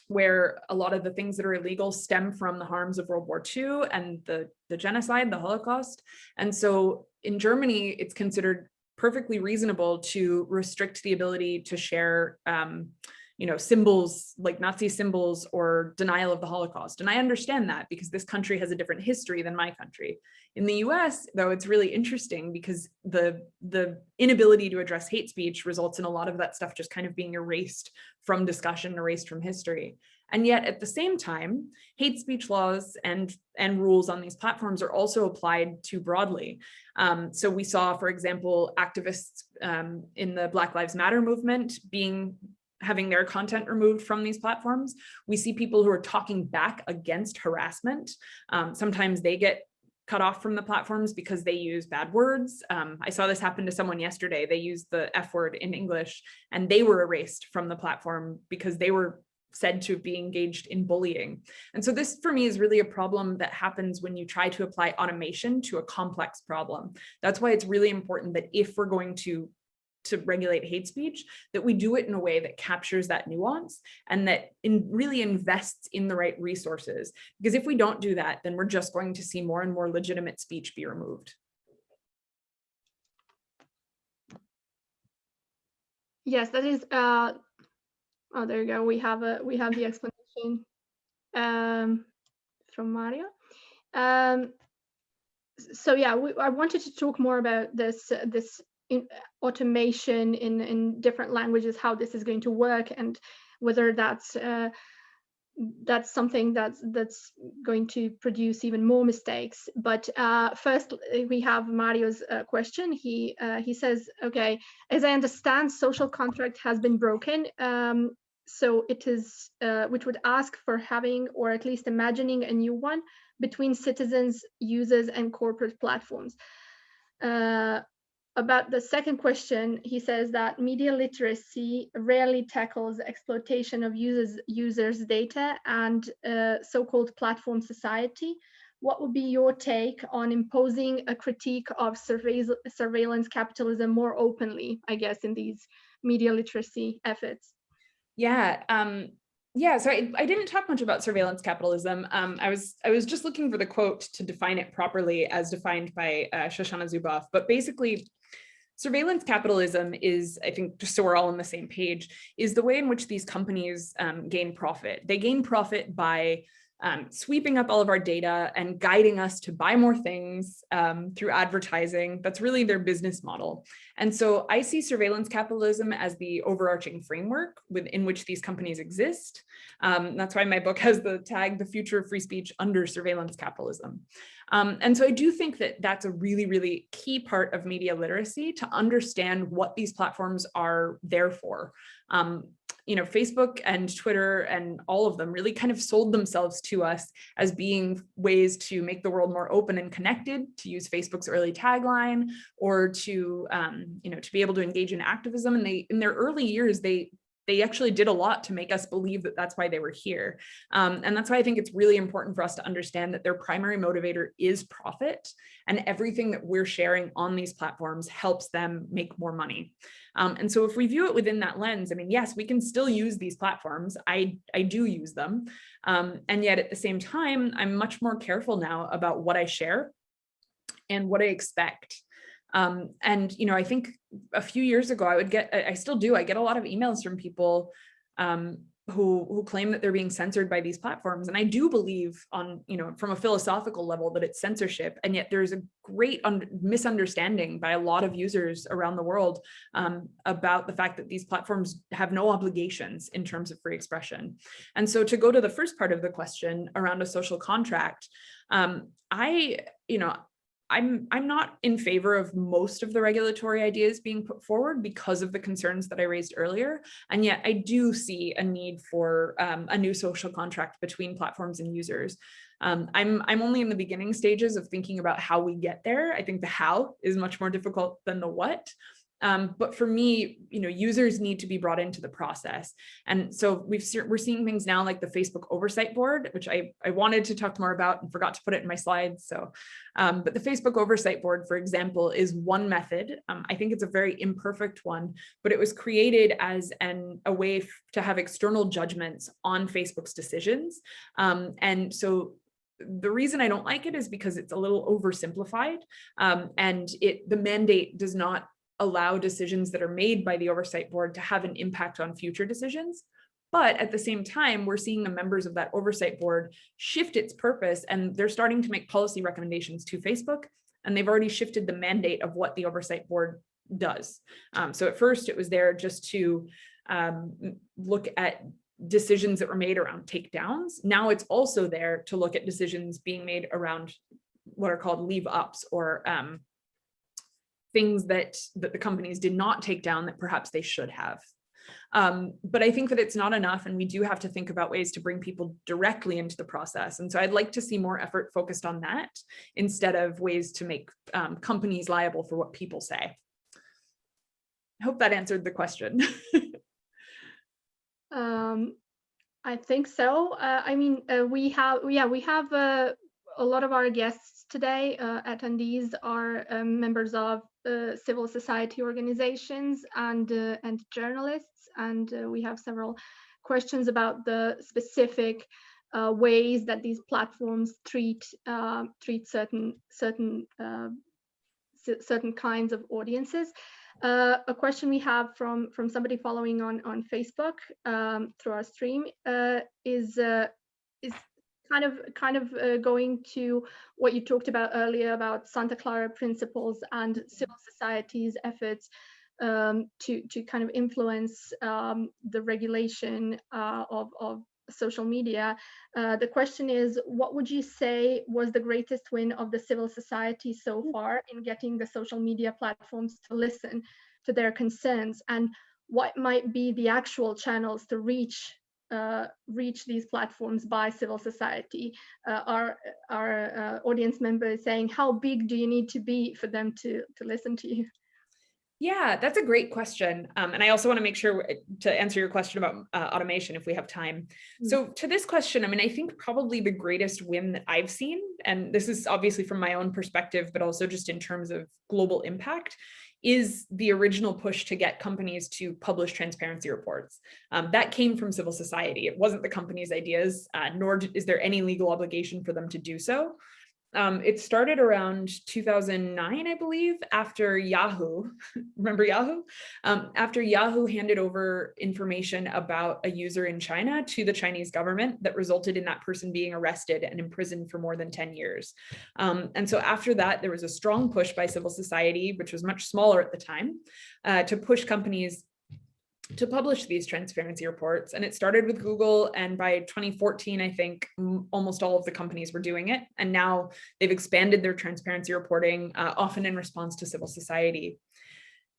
where a lot of the things that are illegal stem from the harms of World War II and the genocide, the Holocaust. And so in Germany, it's considered perfectly reasonable to restrict the ability to share symbols like Nazi symbols or denial of the Holocaust. And I understand that because this country has a different history than my country. In the US, though, it's really interesting because the inability to address hate speech results in a lot of that stuff just kind of being erased from discussion, erased from history. And yet at the same time, hate speech laws and rules on these platforms are also applied too broadly. So we saw, for example, activists in the Black Lives Matter movement having their content removed from these platforms. We see people who are talking back against harassment. Sometimes they get cut off from the platforms because they use bad words. I saw this happen to someone yesterday. They used the F word in English and they were erased from the platform because they were said to be engaged in bullying. And so this for me is really a problem that happens when you try to apply automation to a complex problem. That's why it's really important that if we're going to regulate hate speech, that we do it in a way that captures that nuance and that really invests in the right resources. Because if we don't do that, then we're just going to see more and more legitimate speech be removed. Yes, that is, oh, there you go. We have the explanation from Maria. So yeah, I wanted to talk more about this automation in different languages, how this is going to work, and whether that's something that's going to produce even more mistakes. But first, we have Mario's question. He says, okay, as I understand, social contract has been broken. So it is, which would ask for having, or at least imagining, a new one between citizens, users, and corporate platforms. About the second question, he says that media literacy rarely tackles exploitation of users' data and so-called platform society. What would be your take on imposing a critique of surveillance capitalism more openly, I guess, in these media literacy efforts? Yeah. So I didn't talk much about surveillance capitalism. I was just looking for the quote to define it properly as defined by Shoshana Zuboff. But basically, surveillance capitalism is, I think, just so we're all on the same page, is the way in which these companies gain profit. They gain profit by sweeping up all of our data and guiding us to buy more things through advertising. That's really their business model. And so I see surveillance capitalism as the overarching framework within which these companies exist. That's why my book has the tag, The Future of Free Speech Under Surveillance Capitalism. And so I do think that that's a really, really key part of media literacy, to understand what these platforms are there for. Facebook and Twitter and all of them really kind of sold themselves to us as being ways to make the world more open and connected, to use Facebook's early tagline, or to be able to engage in activism. And in their early years, they actually did a lot to make us believe that that's why they were here. And that's why I think it's really important for us to understand that their primary motivator is profit, and everything that we're sharing on these platforms helps them make more money. And so if we view it within that lens, I mean, yes, we can still use these platforms. I do use them. And yet at the same time, I'm much more careful now about what I share and what I expect. I think a few years ago, I still do, I get a lot of emails from people who claim that they're being censored by these platforms. And I do believe from a philosophical level that it's censorship. And yet there's a great misunderstanding by a lot of users around the world about the fact that these platforms have no obligations in terms of free expression. And so to go to the first part of the question around a social contract, I'm not in favor of most of the regulatory ideas being put forward because of the concerns that I raised earlier. And yet I do see a need for a new social contract between platforms and users. I'm only in the beginning stages of thinking about how we get there. I think the how is much more difficult than the what. But for me, users need to be brought into the process. And so we're seeing things now like the Facebook Oversight Board, which I wanted to talk more about and forgot to put it in my slides. So, but the Facebook Oversight Board, for example, is one method. I think it's a very imperfect one, but it was created as a way to have external judgments on Facebook's decisions. And so the reason I don't like it is because it's a little oversimplified, and the mandate does not allow decisions that are made by the Oversight Board to have an impact on future decisions. But at the same time, we're seeing the members of that Oversight Board shift its purpose, and they're starting to make policy recommendations to Facebook, and they've already shifted the mandate of what the Oversight Board does. So at first it was there just to look at decisions that were made around takedowns. Now it's also there to look at decisions being made around what are called leave ups, or things that the companies did not take down that perhaps they should have. But I think that it's not enough, and we do have to think about ways to bring people directly into the process. And so I'd like to see more effort focused on that instead of ways to make companies liable for what people say. I hope that answered the question. I think so. We have a lot of our guests today, attendees are members of civil society organizations and journalists, and we have several questions about the specific ways that these platforms treat certain kinds of audiences. A question we have from somebody following on Facebook through our stream is kind of going to what you talked about earlier about Santa Clara principles and civil society's efforts to kind of influence the regulation of social media. The question is, what would you say was the greatest win of the civil society so far in getting the social media platforms to listen to their concerns, and what might be the actual channels to reach these platforms by civil society? Our audience member is saying, how big do you need to be for them to listen to you? Yeah, that's a great question. And I also want to make sure to answer your question about automation if we have time. So to this question, I think probably the greatest win that I've seen, and this is obviously from my own perspective, but also just in terms of global impact, is the original push to get companies to publish transparency reports. That came from civil society. It wasn't the company's ideas, nor is there any legal obligation for them to do so. It started around 2009, I believe, after Yahoo, remember Yahoo? After Yahoo handed over information about a user in China to the Chinese government that resulted in that person being arrested and imprisoned for more than 10 years. And so after that, there was a strong push by civil society, which was much smaller at the time, to push companies to publish these transparency reports. And it started with Google, and by 2014, I think almost all of the companies were doing it. And now they've expanded their transparency reporting, often in response to civil society.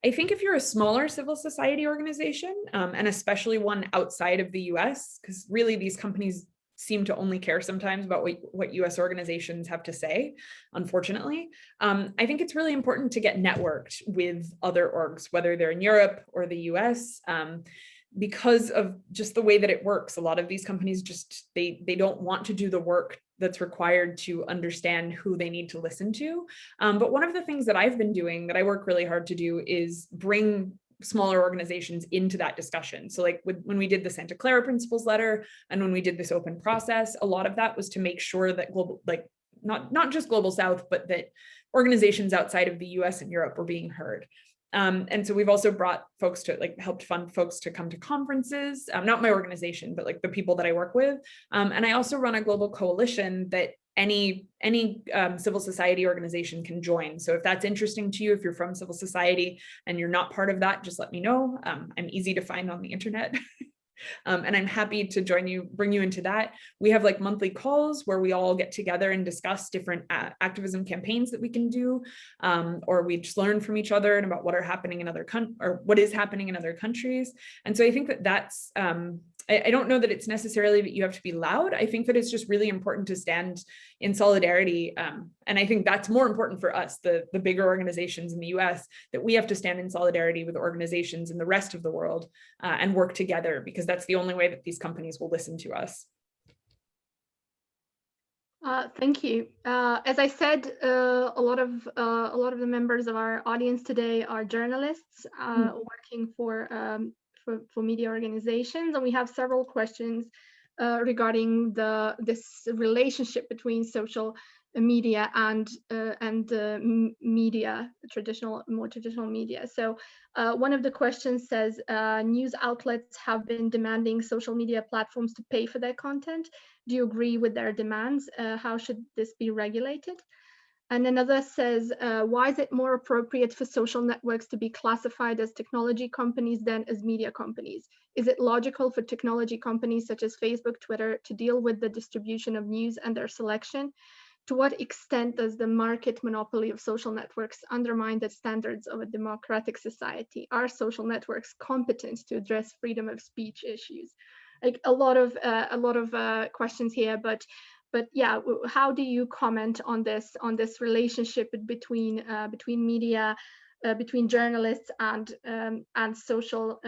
I think if you're a smaller civil society organization, and especially one outside of the US, because really these companies seem to only care sometimes about what US organizations have to say, unfortunately. I think it's really important to get networked with other orgs, whether they're in Europe or the US, because of just the way that it works. A lot of these companies just, they don't want to do the work that's required to understand who they need to listen to. But one of the things that I've been doing that I work really hard to do is bring smaller organizations into that discussion. So like when we did the Santa Clara Principles letter and when we did this open process, a lot of that was to make sure that global, like not just Global South, but that organizations outside of the US and Europe were being heard. And so we've also brought folks to helped fund folks to come to conferences, not my organization, but like the people that I work with. And I also run a global coalition that any civil society organization can join. So if that's interesting to you, if you're from civil society and you're not part of that, just let me know. I'm easy to find on the internet. And I'm happy to join you, bring you into that. We have like monthly calls where we all get together and discuss different activism campaigns that we can do, or we just learn from each other and about what are happening in other what is happening in other countries. And so I think that that's I don't know that it's necessarily that you have to be loud. I think that it's just really important to stand in solidarity. And I think that's more important for us, the bigger organizations in the US, that we have to stand in solidarity with organizations in the rest of the world and work together, because that's the only way that these companies will listen to us. Thank you. As I said, a lot of the members of our audience today are journalists working for media organizations, and we have several questions regarding this relationship between social media and media, more traditional media. So one of the questions says, news outlets have been demanding social media platforms to pay for their content. Do you agree with their demands? How should this be regulated? And another says, why is it more appropriate for social networks to be classified as technology companies than as media companies? Is it logical for technology companies such as Facebook, Twitter to deal with the distribution of news and their selection? To what extent does the market monopoly of social networks undermine the standards of a democratic society? Are social networks competent to address freedom of speech issues? Like a lot of questions here, but yeah, how do you comment on this relationship between media, between journalists and social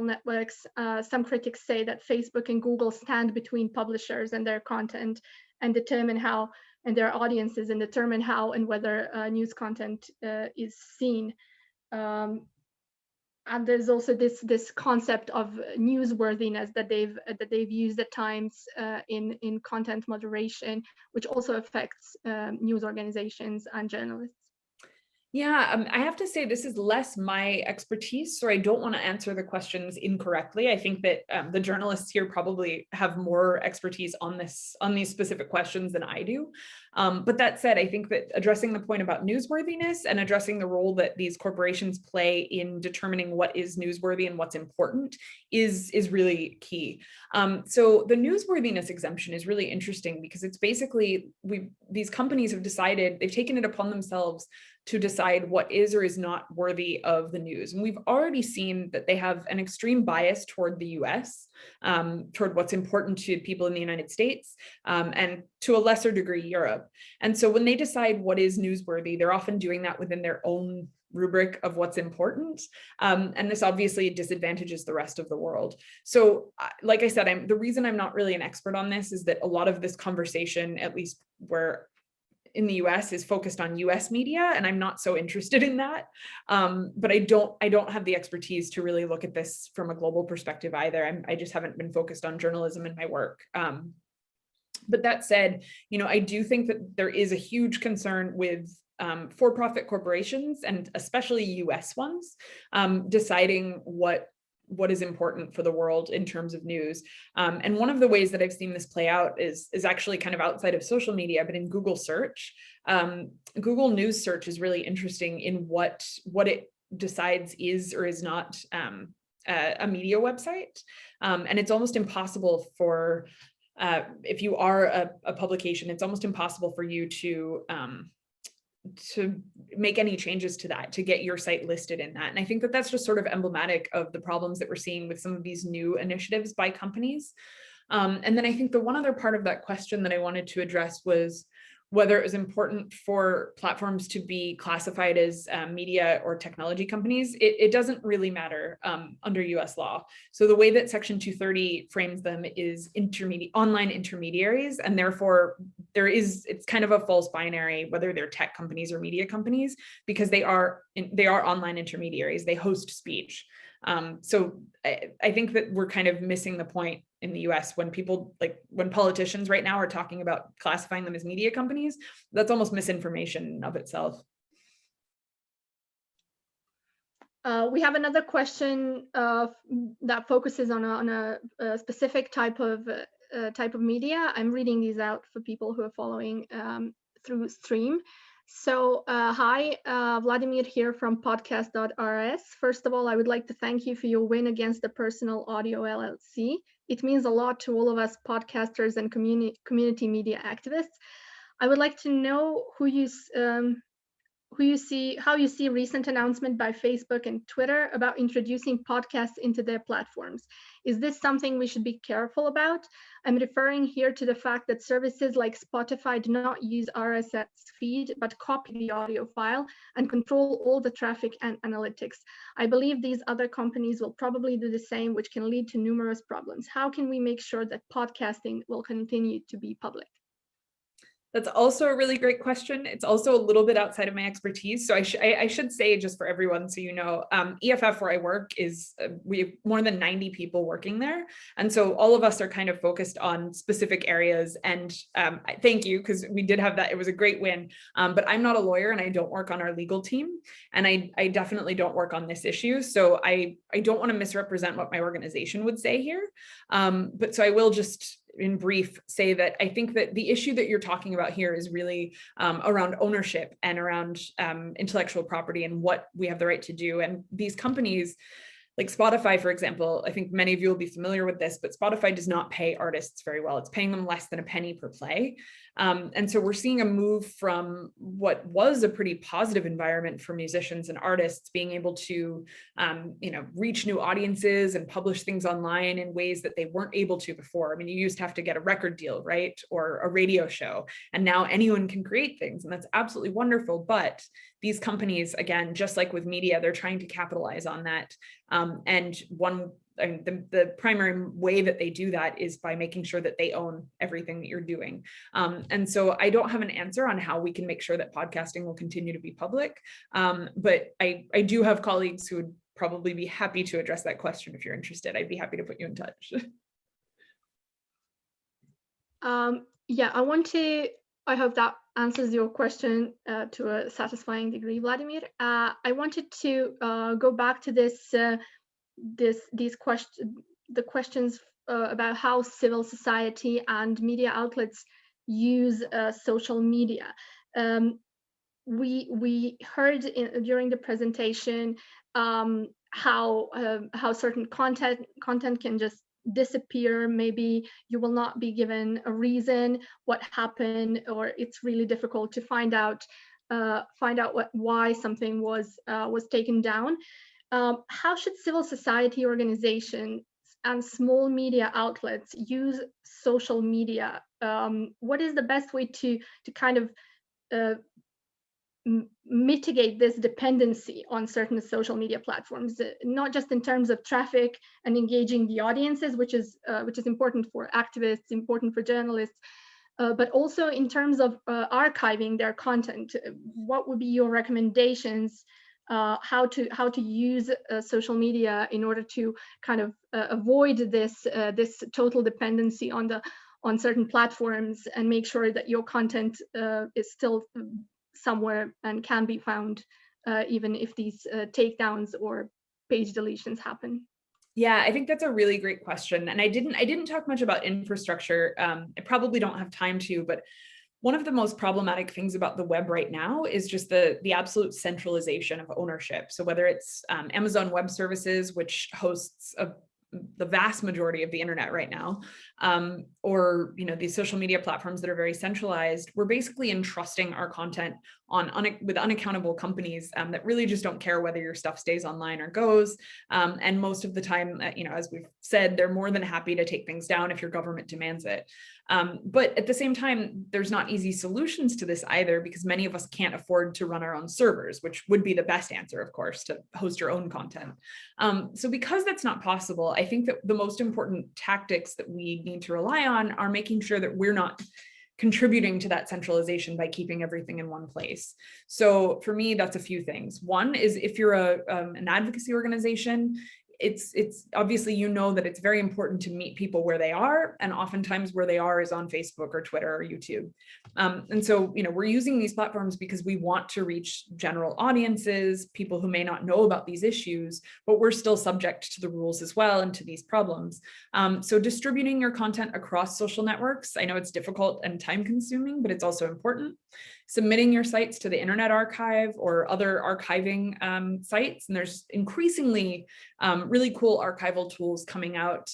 networks? Some critics say that Facebook and Google stand between publishers and their content and determine how, and their audiences, and determine how and whether news content is seen. And there's also this concept of newsworthiness that they've used at times in content moderation, which also affects news organizations and journalists. Yeah, I have to say this is less my expertise, so I don't want to answer the questions incorrectly. I think that the journalists here probably have more expertise on these specific questions than I do. But that said, I think that addressing the point about newsworthiness and addressing the role that these corporations play in determining what is newsworthy and what's important is really key. So the newsworthiness exemption is really interesting because it's basically these companies have decided, they've taken it upon themselves to decide what is or is not worthy of the news. And we've already seen that they have an extreme bias toward the US, toward what's important to people in the United States, and to a lesser degree, Europe. And so when they decide what is newsworthy, they're often doing that within their own rubric of what's important. And this obviously disadvantages the rest of the world. So like I said, the reason I'm not really an expert on this is that a lot of this conversation, at least where in the US, is focused on US media, and I'm not so interested in that. But I don't have the expertise to really look at this from a global perspective either. I just haven't been focused on journalism in my work. But that said, I do think that there is a huge concern with for-profit corporations, and especially US ones, deciding what is important for the world in terms of news. And one of the ways that I've seen this play out is actually kind of outside of social media, but in Google search. Google News search is really interesting in what it decides is or is not a media website. And it's almost impossible for, if you are a publication, it's almost impossible for you to make any changes to that, to get your site listed in that. And I think that that's just sort of emblematic of the problems that we're seeing with some of these new initiatives by companies. And then I think the one other part of that question that I wanted to address was whether it was important for platforms to be classified as media or technology companies. It doesn't really matter under US law. So the way that Section 230 frames them is online intermediaries, and therefore it's kind of a false binary whether they're tech companies or media companies, because they are online intermediaries. They host speech. So I think that we're kind of missing the point in the US when when politicians right now are talking about classifying them as media companies. That's almost misinformation of itself. We have another question that focuses on a specific type of media. I'm reading these out for people who are following through stream. So hi, Vladimir here from podcast.rs. First of all, I would like to thank you for your win against the Personal Audio LLC. It means a lot to all of us podcasters and community media activists. I would like to know who you how you see recent announcement by Facebook and Twitter about introducing podcasts into their platforms. Is this something we should be careful about? I'm referring here to the fact that services like Spotify do not use RSS feed, but copy the audio file and control all the traffic and analytics. I believe these other companies will probably do the same, which can lead to numerous problems. How can we make sure that podcasting will continue to be public? That's also a really great question. It's also a little bit outside of my expertise. So I should say, just for everyone, so you know, EFF, where I work, is we have more than 90 people working there. And so all of us are kind of focused on specific areas. And thank you, because we did have that. It was a great win. But I'm not a lawyer and I don't work on our legal team. And I definitely don't work on this issue. So I don't want to misrepresent what my organization would say here. But so I will just, in brief, say that I think that the issue that you're talking about here is really around ownership and around intellectual property and what we have the right to do. And these companies, like Spotify, for example, I think many of you will be familiar with this, but Spotify does not pay artists very well. It's paying them less than a penny per play. And so we're seeing a move from what was a pretty positive environment for musicians and artists being able to, reach new audiences and publish things online in ways that they weren't able to before. I mean, you used to have to get a record deal, right? Or a radio show. And now anyone can create things, and that's absolutely wonderful. But these companies, again, just like with media, they're trying to capitalize on that. The primary way that they do that is by making sure that they own everything that you're doing. And so I don't have an answer on how we can make sure that podcasting will continue to be public. But I do have colleagues who would probably be happy to address that question. If you're interested, I'd be happy to put you in touch. I hope that answers your question to a satisfying degree, Vladimir. I wanted to go back to the questions about how civil society and media outlets use social media. We heard during the presentation how certain content can just disappear. Maybe you will not be given a reason what happened, or it's really difficult to find out why something was taken down. How should civil society organizations and small media outlets use social media? What is the best way to kind of mitigate this dependency on certain social media platforms, not just in terms of traffic and engaging the audiences, which is important for activists, important for journalists, but also in terms of archiving their content? What would be your recommendations how to use social media in order to kind of avoid this total dependency on certain platforms and make sure that your content is still somewhere and can be found even if these takedowns or page deletions happen? Yeah, I think that's a really great question. And I didn't talk much about infrastructure. I probably don't have time to, but one of the most problematic things about the web right now is just the absolute centralization of ownership. So whether it's Amazon Web Services, which hosts the vast majority of the internet right now, or these social media platforms that are very centralized, we're basically entrusting our content with unaccountable companies that really just don't care whether your stuff stays online or goes. And most of the time, as we've said, they're more than happy to take things down if your government demands it. But at the same time, there's not easy solutions to this either, because many of us can't afford to run our own servers, which would be the best answer, of course, to host your own content. So because that's not possible, I think that the most important tactics that we need to rely on are making sure that we're not contributing to that centralization by keeping everything in one place. So for me, that's a few things. One is, if you're an advocacy organization, it's obviously, that it's very important to meet people where they are, and oftentimes where they are is on Facebook or Twitter or YouTube. And so, we're using these platforms because we want to reach general audiences, people who may not know about these issues, but we're still subject to the rules as well and to these problems. So distributing your content across social networks, I know it's difficult and time consuming, but it's also important. Submitting your sites to the Internet Archive or other archiving sites. And there's increasingly really cool archival tools coming out.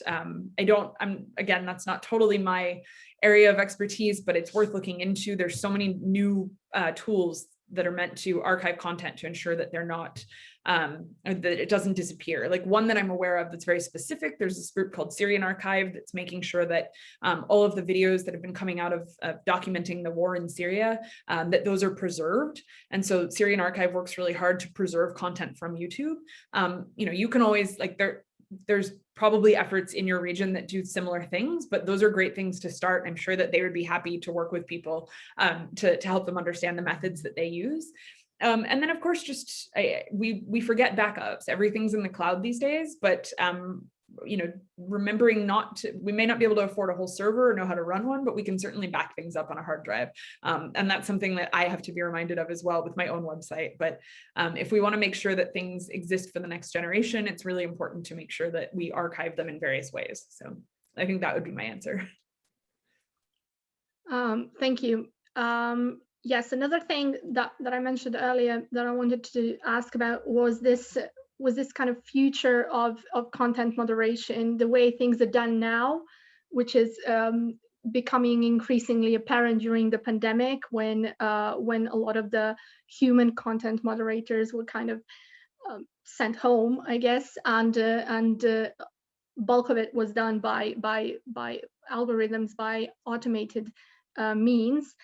Again, that's not totally my area of expertise, but it's worth looking into. There's so many new tools that are meant to archive content to ensure that they're not, that it doesn't disappear. Like one that I'm aware of that's very specific, there's this group called Syrian Archive that's making sure that all of the videos that have been coming out of documenting the war in Syria, that those are preserved. And so Syrian Archive works really hard to preserve content from YouTube. You can always, like, there's probably efforts in your region that do similar things, but those are great things to start. I'm sure that they would be happy to work with people to help them understand the methods that they use. And then of course, just we forget backups. Everything's in the cloud these days, but remembering we may not be able to afford a whole server or know how to run one, but we can certainly back things up on a hard drive. And that's something that I have to be reminded of as well with my own website. But if we want to make sure that things exist for the next generation, it's really important to make sure that we archive them in various ways. So I think that would be my answer. Thank you. Yes, another thing that I mentioned earlier that I wanted to ask about was this kind of future of content moderation, the way things are done now, which is becoming increasingly apparent during the pandemic when a lot of the human content moderators were kind of sent home, I guess, and bulk of it was done by algorithms, by automated means.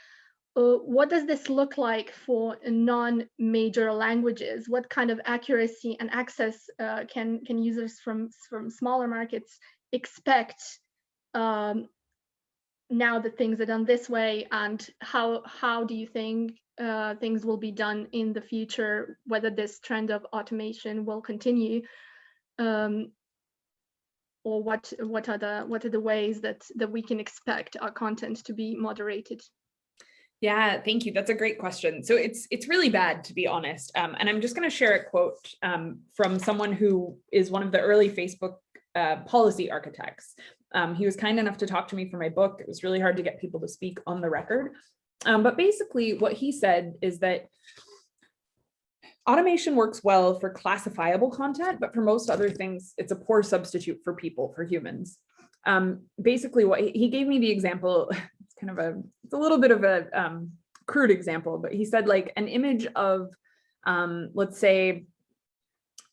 What does this look like for non-major languages? What kind of accuracy and access can users from smaller markets expect now that things are done this way? And how do you think things will be done in the future? Whether this trend of automation will continue, or what are the ways that we can expect our content to be moderated? Yeah, thank you. That's a great question. So it's really bad, to be honest. And I'm just going to share a quote from someone who is one of the early Facebook policy architects. He was kind enough to talk to me for my book. It was really hard to get people to speak on the record. But basically what he said is that automation works well for classifiable content, but for most other things, it's a poor substitute for people, for humans. Basically what he gave me the example, it's a little bit of a crude example, but he said, like, an image of, let's say,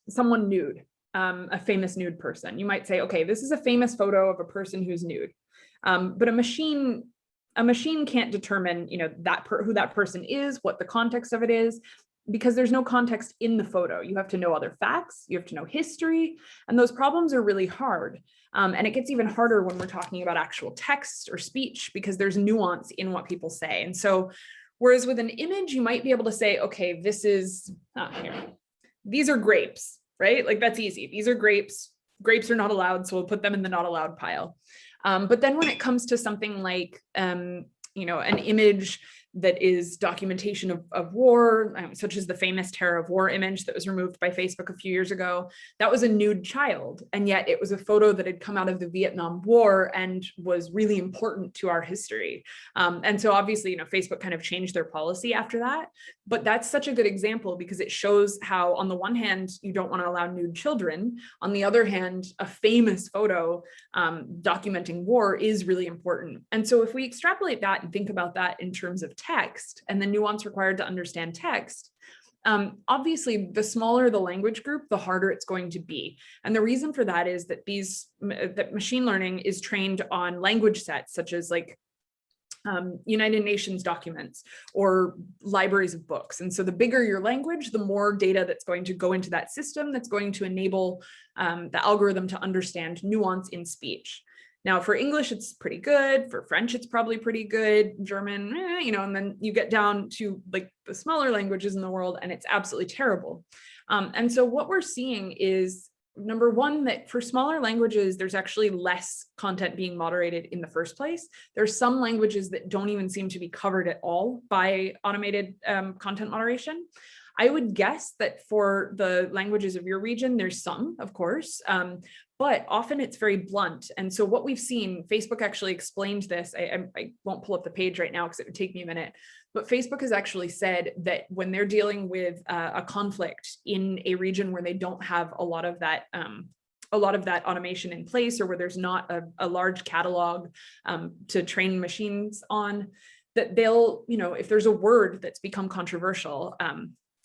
someone nude, a famous nude person. You might say, okay, this is a famous photo of a person who's nude, but a machine can't determine, who that person is, what the context of it is, because there's no context in the photo. You have to know other facts, you have to know history, and those problems are really hard. And it gets even harder when we're talking about actual text or speech, because there's nuance in what people say. And so, whereas with an image, you might be able to say, okay, this is, these are grapes, right? Like, that's easy. These are grapes. Grapes are not allowed, so we'll put them in the not allowed pile. But then when it comes to something like, an image that is documentation of war, such as the famous Terror of War image that was removed by Facebook a few years ago, that was a nude child. And yet it was a photo that had come out of the Vietnam War and was really important to our history. And so obviously, Facebook kind of changed their policy after that. But that's such a good example because it shows how, on the one hand, you don't want to allow nude children. On the other hand, a famous photo documenting war is really important. And so if we extrapolate that and think about that in terms of text and the nuance required to understand text, obviously, the smaller the language group, the harder it's going to be. And the reason for that is that that machine learning is trained on language sets, such as like United Nations documents or libraries of books. And so the bigger your language, the more data that's going to go into that system that's going to enable the algorithm to understand nuance in speech. Now, for English, it's pretty good. For French, it's probably pretty good. German, and then you get down to like the smaller languages in the world, and it's absolutely terrible. And so what we're seeing is, number one, that for smaller languages, there's actually less content being moderated in the first place. There's some languages that don't even seem to be covered at all by automated content moderation. I would guess that for the languages of your region, there's some, of course, but often it's very blunt. And so what we've seen, Facebook actually explained this. I won't pull up the page right now because it would take me a minute, but Facebook has actually said that when they're dealing with a conflict in a region where they don't have a lot of that automation in place, or where there's not a large catalog to train machines on, that they'll, if there's a word that's become controversial,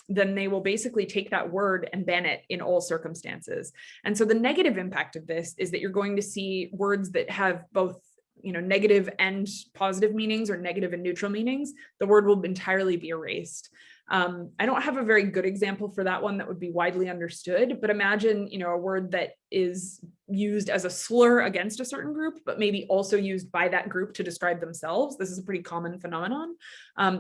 then they will basically take that word and ban it in all circumstances. And so the negative impact of this is that you're going to see words that have both negative and positive meanings, or negative and neutral meanings. The word will entirely be erased. I don't have a very good example for that one that would be widely understood, but imagine, a word that is used as a slur against a certain group, but maybe also used by that group to describe themselves. This is a pretty common phenomenon.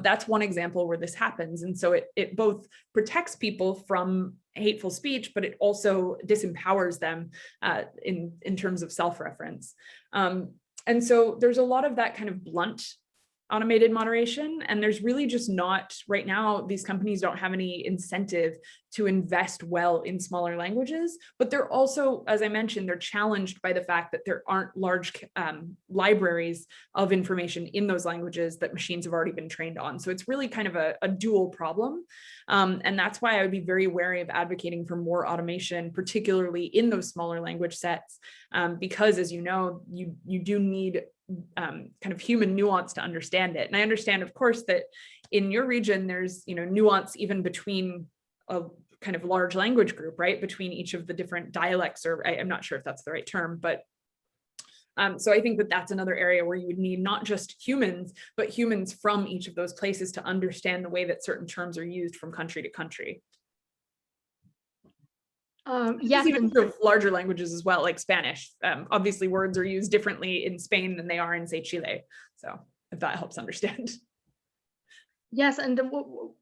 That's one example where this happens. And so it both protects people from hateful speech, but it also disempowers them in terms of self-reference. And so there's a lot of that kind of blunt automated moderation. And there's really just not, right now, these companies don't have any incentive to invest well in smaller languages, but they're also, as I mentioned, they're challenged by the fact that there aren't large libraries of information in those languages that machines have already been trained on. So it's really kind of a dual problem. And that's why I would be very wary of advocating for more automation, particularly in those smaller language sets, because, as you know, you do need kind of human nuance to understand it. And I understand, of course, that in your region, there's nuance even between a kind of large language group, right? Between each of the different dialects, or I'm not sure if that's the right term, but so I think that that's another area where you would need not just humans, but humans from each of those places to understand the way that certain terms are used from country to country. Yes, even for larger languages as well, like Spanish. Obviously, words are used differently in Spain than they are in, say, Chile. So if that helps understand. Yes, and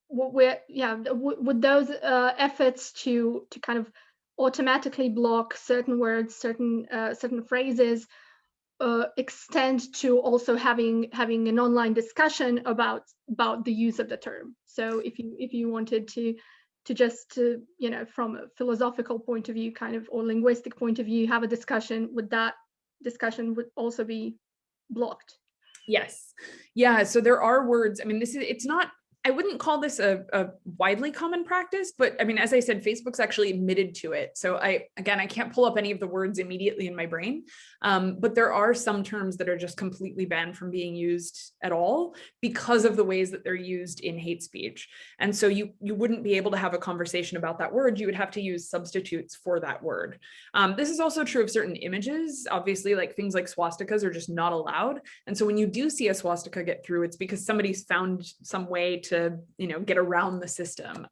would those efforts to kind of automatically block certain words, certain phrases, extend to also having an online discussion about the use of the term? So if you wanted to just from a philosophical point of view, kind of, or linguistic point of view, have a discussion, would that discussion would also be blocked? Yes. Yeah. So there are words. I mean, it's not, I wouldn't call this a widely common practice, but I mean, as I said, Facebook's actually admitted to it. So I can't pull up any of the words immediately in my brain, but there are some terms that are just completely banned from being used at all because of the ways that they're used in hate speech. And so you wouldn't be able to have a conversation about that word. You would have to use substitutes for that word. This is also true of certain images. Obviously, like things like swastikas are just not allowed. And so when you do see a swastika get through, it's because somebody's found some way to get around the system,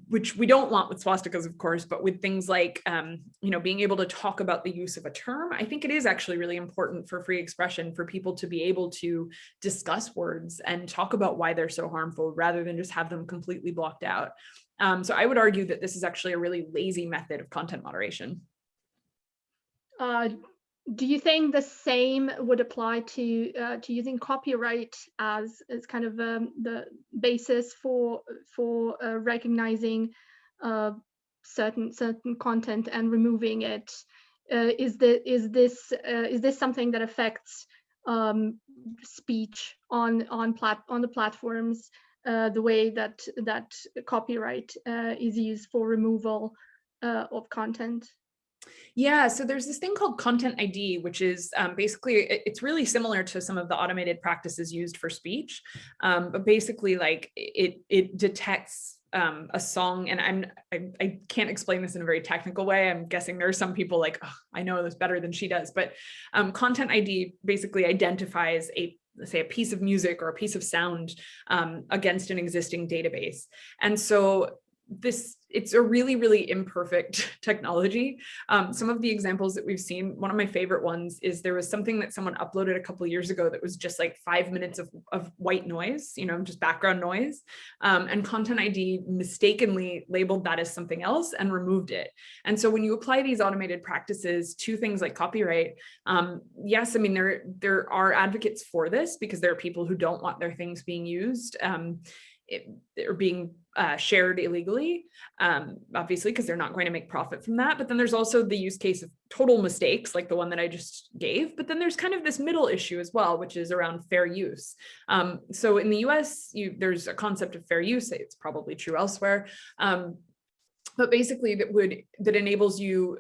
which we don't want with swastikas, of course, but with things like being able to talk about the use of a term. I think it is actually really important for free expression for people to be able to discuss words and talk about why they're so harmful rather than just have them completely blocked out. So I would argue that this is actually a really lazy method of content moderation. Do you think the same would apply to using copyright as kind of the basis for recognizing certain content and removing it? Is this something that affects speech on the platforms the way that copyright is used for removal of content? Yeah, so there's this thing called Content ID, which is basically, it's really similar to some of the automated practices used for speech, but basically like it detects a song, and I can't explain this in a very technical way. I'm guessing there are some people like, oh, I know this better than she does, but Content ID basically identifies say a piece of music or a piece of sound against an existing database. And so it's a really, really imperfect technology. Some of the examples that we've seen, one of my favorite ones is there was something that someone uploaded a couple of years ago that was just like 5 minutes of white noise, just background noise. And Content ID mistakenly labeled that as something else and removed it. And so when you apply these automated practices to things like copyright, yes, I mean, there are advocates for this because there are people who don't want their things being used or being shared illegally, obviously, because they're not going to make profit from that. But then there's also the use case of total mistakes, like the one that I just gave. But then there's kind of this middle issue as well, which is around fair use. So in the US, there's a concept of fair use. It's probably true elsewhere. but basically that enables you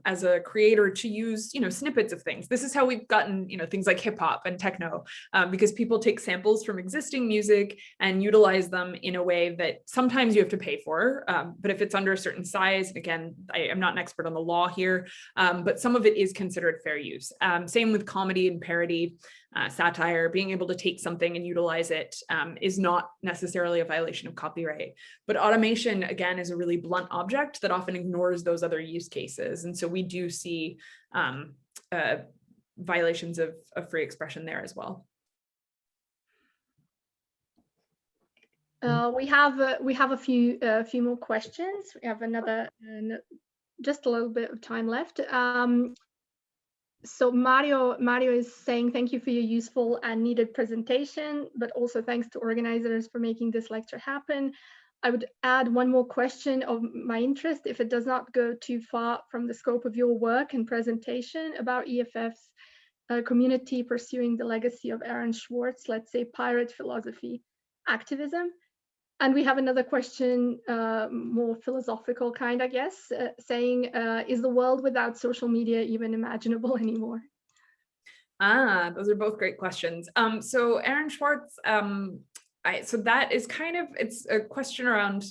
as a creator to use, snippets of things. This is how we've gotten, things like hip hop and techno, because people take samples from existing music and utilize them in a way that sometimes you have to pay for. But if it's under a certain size, and again, I am not an expert on the law here, but some of it is considered fair use. Same with comedy and parody. Satire, being able to take something and utilize it is not necessarily a violation of copyright. But automation, again, is a really blunt object that often ignores those other use cases. And so we do see violations of free expression there as well. We have a few more questions. We have another, just a little bit of time left. So Mario is saying, thank you for your useful and needed presentation, but also thanks to organizers for making this lecture happen. I would add one more question of my interest, if it does not go too far from the scope of your work and presentation, about EFF's community pursuing the legacy of Aaron Swartz, let's say pirate philosophy activism. And we have another question, more philosophical kind, I guess, saying, is the world without social media even imaginable anymore? Those are both great questions. So Aaron Swartz, so that is it's a question around,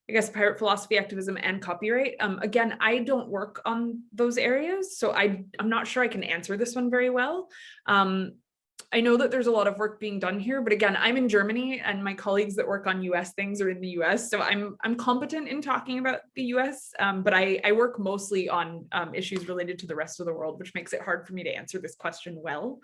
I guess, pirate philosophy activism and copyright. Again, I don't work on those areas, so I'm not sure I can answer this one very well. I know that there's a lot of work being done here, but again, I'm in Germany and my colleagues that work on US things are in the US. So I'm competent in talking about the US, but I work mostly on issues related to the rest of the world, which makes it hard for me to answer this question well.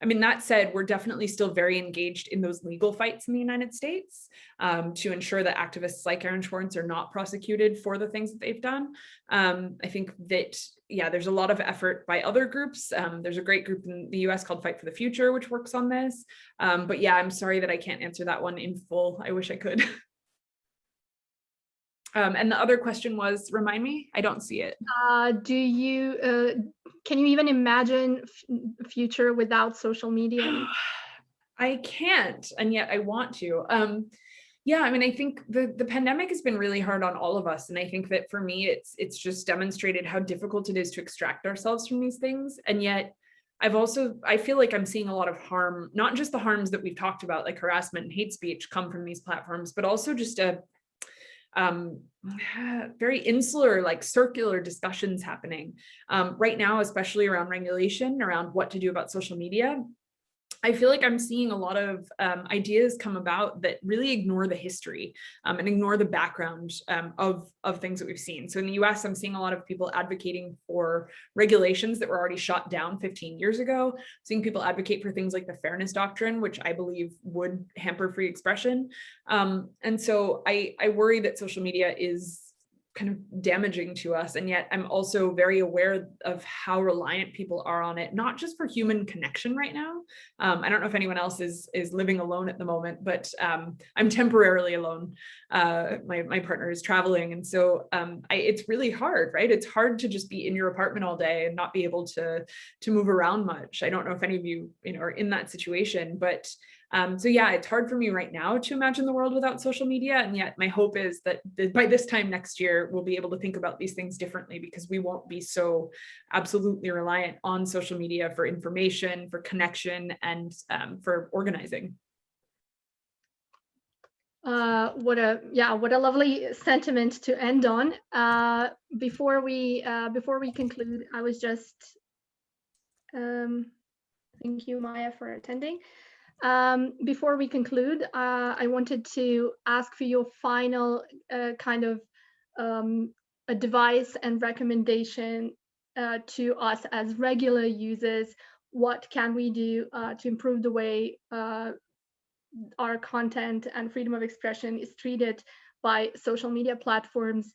I mean, that said, we're definitely still very engaged in those legal fights in the United States to ensure that activists like Aaron Swartz are not prosecuted for the things that they've done. I think that, yeah, there's a lot of effort by other groups. There's a great group in the US called Fight for the Future, which works on this. But yeah, I'm sorry that I can't answer that one in full. I wish I could. And the other question was, remind me, I don't see it. Can you even imagine a future without social media? I can't, and yet I want to. Yeah, I mean, I think the pandemic has been really hard on all of us. And I think that for me, it's just demonstrated how difficult it is to extract ourselves from these things. And yet I feel like I'm seeing a lot of harm, not just the harms that we've talked about, like harassment and hate speech come from these platforms, but also just a very insular, like circular discussions happening right now, especially around regulation, around what to do about social media. I feel like I'm seeing a lot of ideas come about that really ignore the history and ignore the background of things that we've seen. So in the US, I'm seeing a lot of people advocating for regulations that were already shot down 15 years ago, seeing people advocate for things like the fairness doctrine, which I believe would hamper free expression. And so I worry that social media is kind of damaging to us. And yet I'm also very aware of how reliant people are on it, not just for human connection right now. I don't know if anyone else is living alone at the moment, but I'm temporarily alone. My partner is traveling. And so it's really hard, right? It's hard to just be in your apartment all day and not be able to move around much. I don't know if any of you, are in that situation, but so yeah, it's hard for me right now to imagine the world without social media. And yet my hope is that by this time next year, we'll be able to think about these things differently, because we won't be so absolutely reliant on social media for information, for connection, and for organizing. What a lovely sentiment to end on. Before we conclude, I was just thank you, Maya, for attending. Before we conclude, I wanted to ask for your final kind of advice and recommendation to us as regular users. What can we do to improve the way our content and freedom of expression is treated by social media platforms,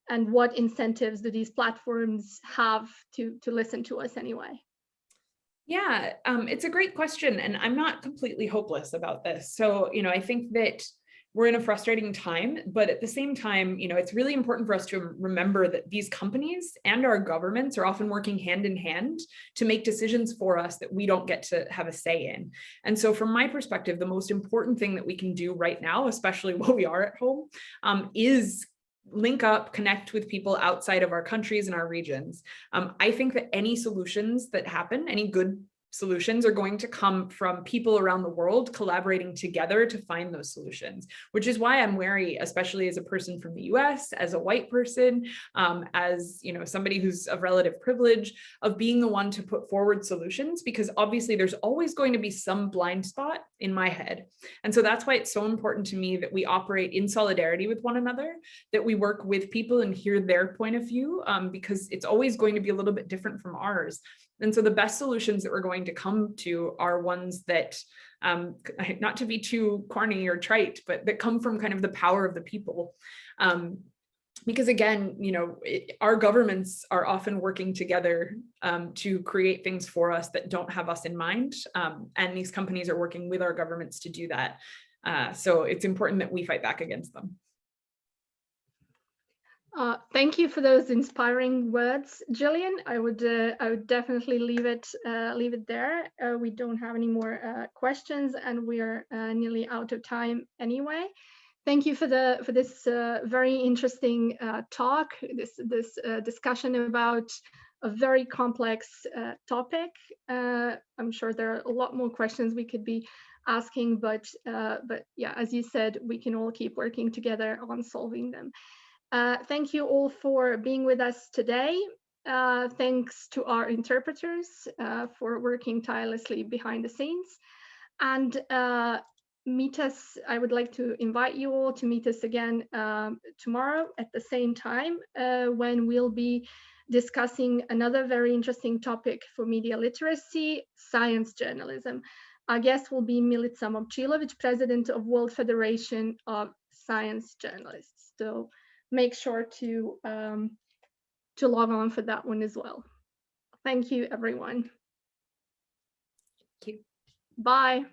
and what incentives do these platforms have to listen to us anyway? Yeah, it's a great question, and I'm not completely hopeless about this. So, I think that we're in a frustrating time, but at the same time, it's really important for us to remember that these companies and our governments are often working hand in hand to make decisions for us that we don't get to have a say in. And so from my perspective, the most important thing that we can do right now, especially while we are at home, is link up, connect with people outside of our countries and our regions. I think that any solutions that happen, any good solutions, are going to come from people around the world collaborating together to find those solutions, which is why I'm wary, especially as a person from the US, as a white person, as somebody who's of relative privilege, of being the one to put forward solutions, because obviously there's always going to be some blind spot in my head. And so that's why it's so important to me that we operate in solidarity with one another, that we work with people and hear their point of view, because it's always going to be a little bit different from ours. And so the best solutions that we're going to come to are ones that, not to be too corny or trite, but that come from kind of the power of the people. Because again, our governments are often working together to create things for us that don't have us in mind. And these companies are working with our governments to do that. So it's important that we fight back against them. Thank you for those inspiring words, Gillian. I would definitely leave it there. We don't have any more questions, and we are nearly out of time anyway. Thank you for this very interesting talk, this discussion about a very complex topic. I'm sure there are a lot more questions we could be asking, but yeah, as you said, we can all keep working together on solving them. Thank you all for being with us today. Thanks to our interpreters for working tirelessly behind the scenes. And meet us, I would like to invite you all to meet us again tomorrow at the same time, when we'll be discussing another very interesting topic for media literacy, science journalism. Our guest will be Milica Momčilović, President of World Federation of Science Journalists. So make sure to log on for that one as well. Thank you, everyone. Thank you. Bye.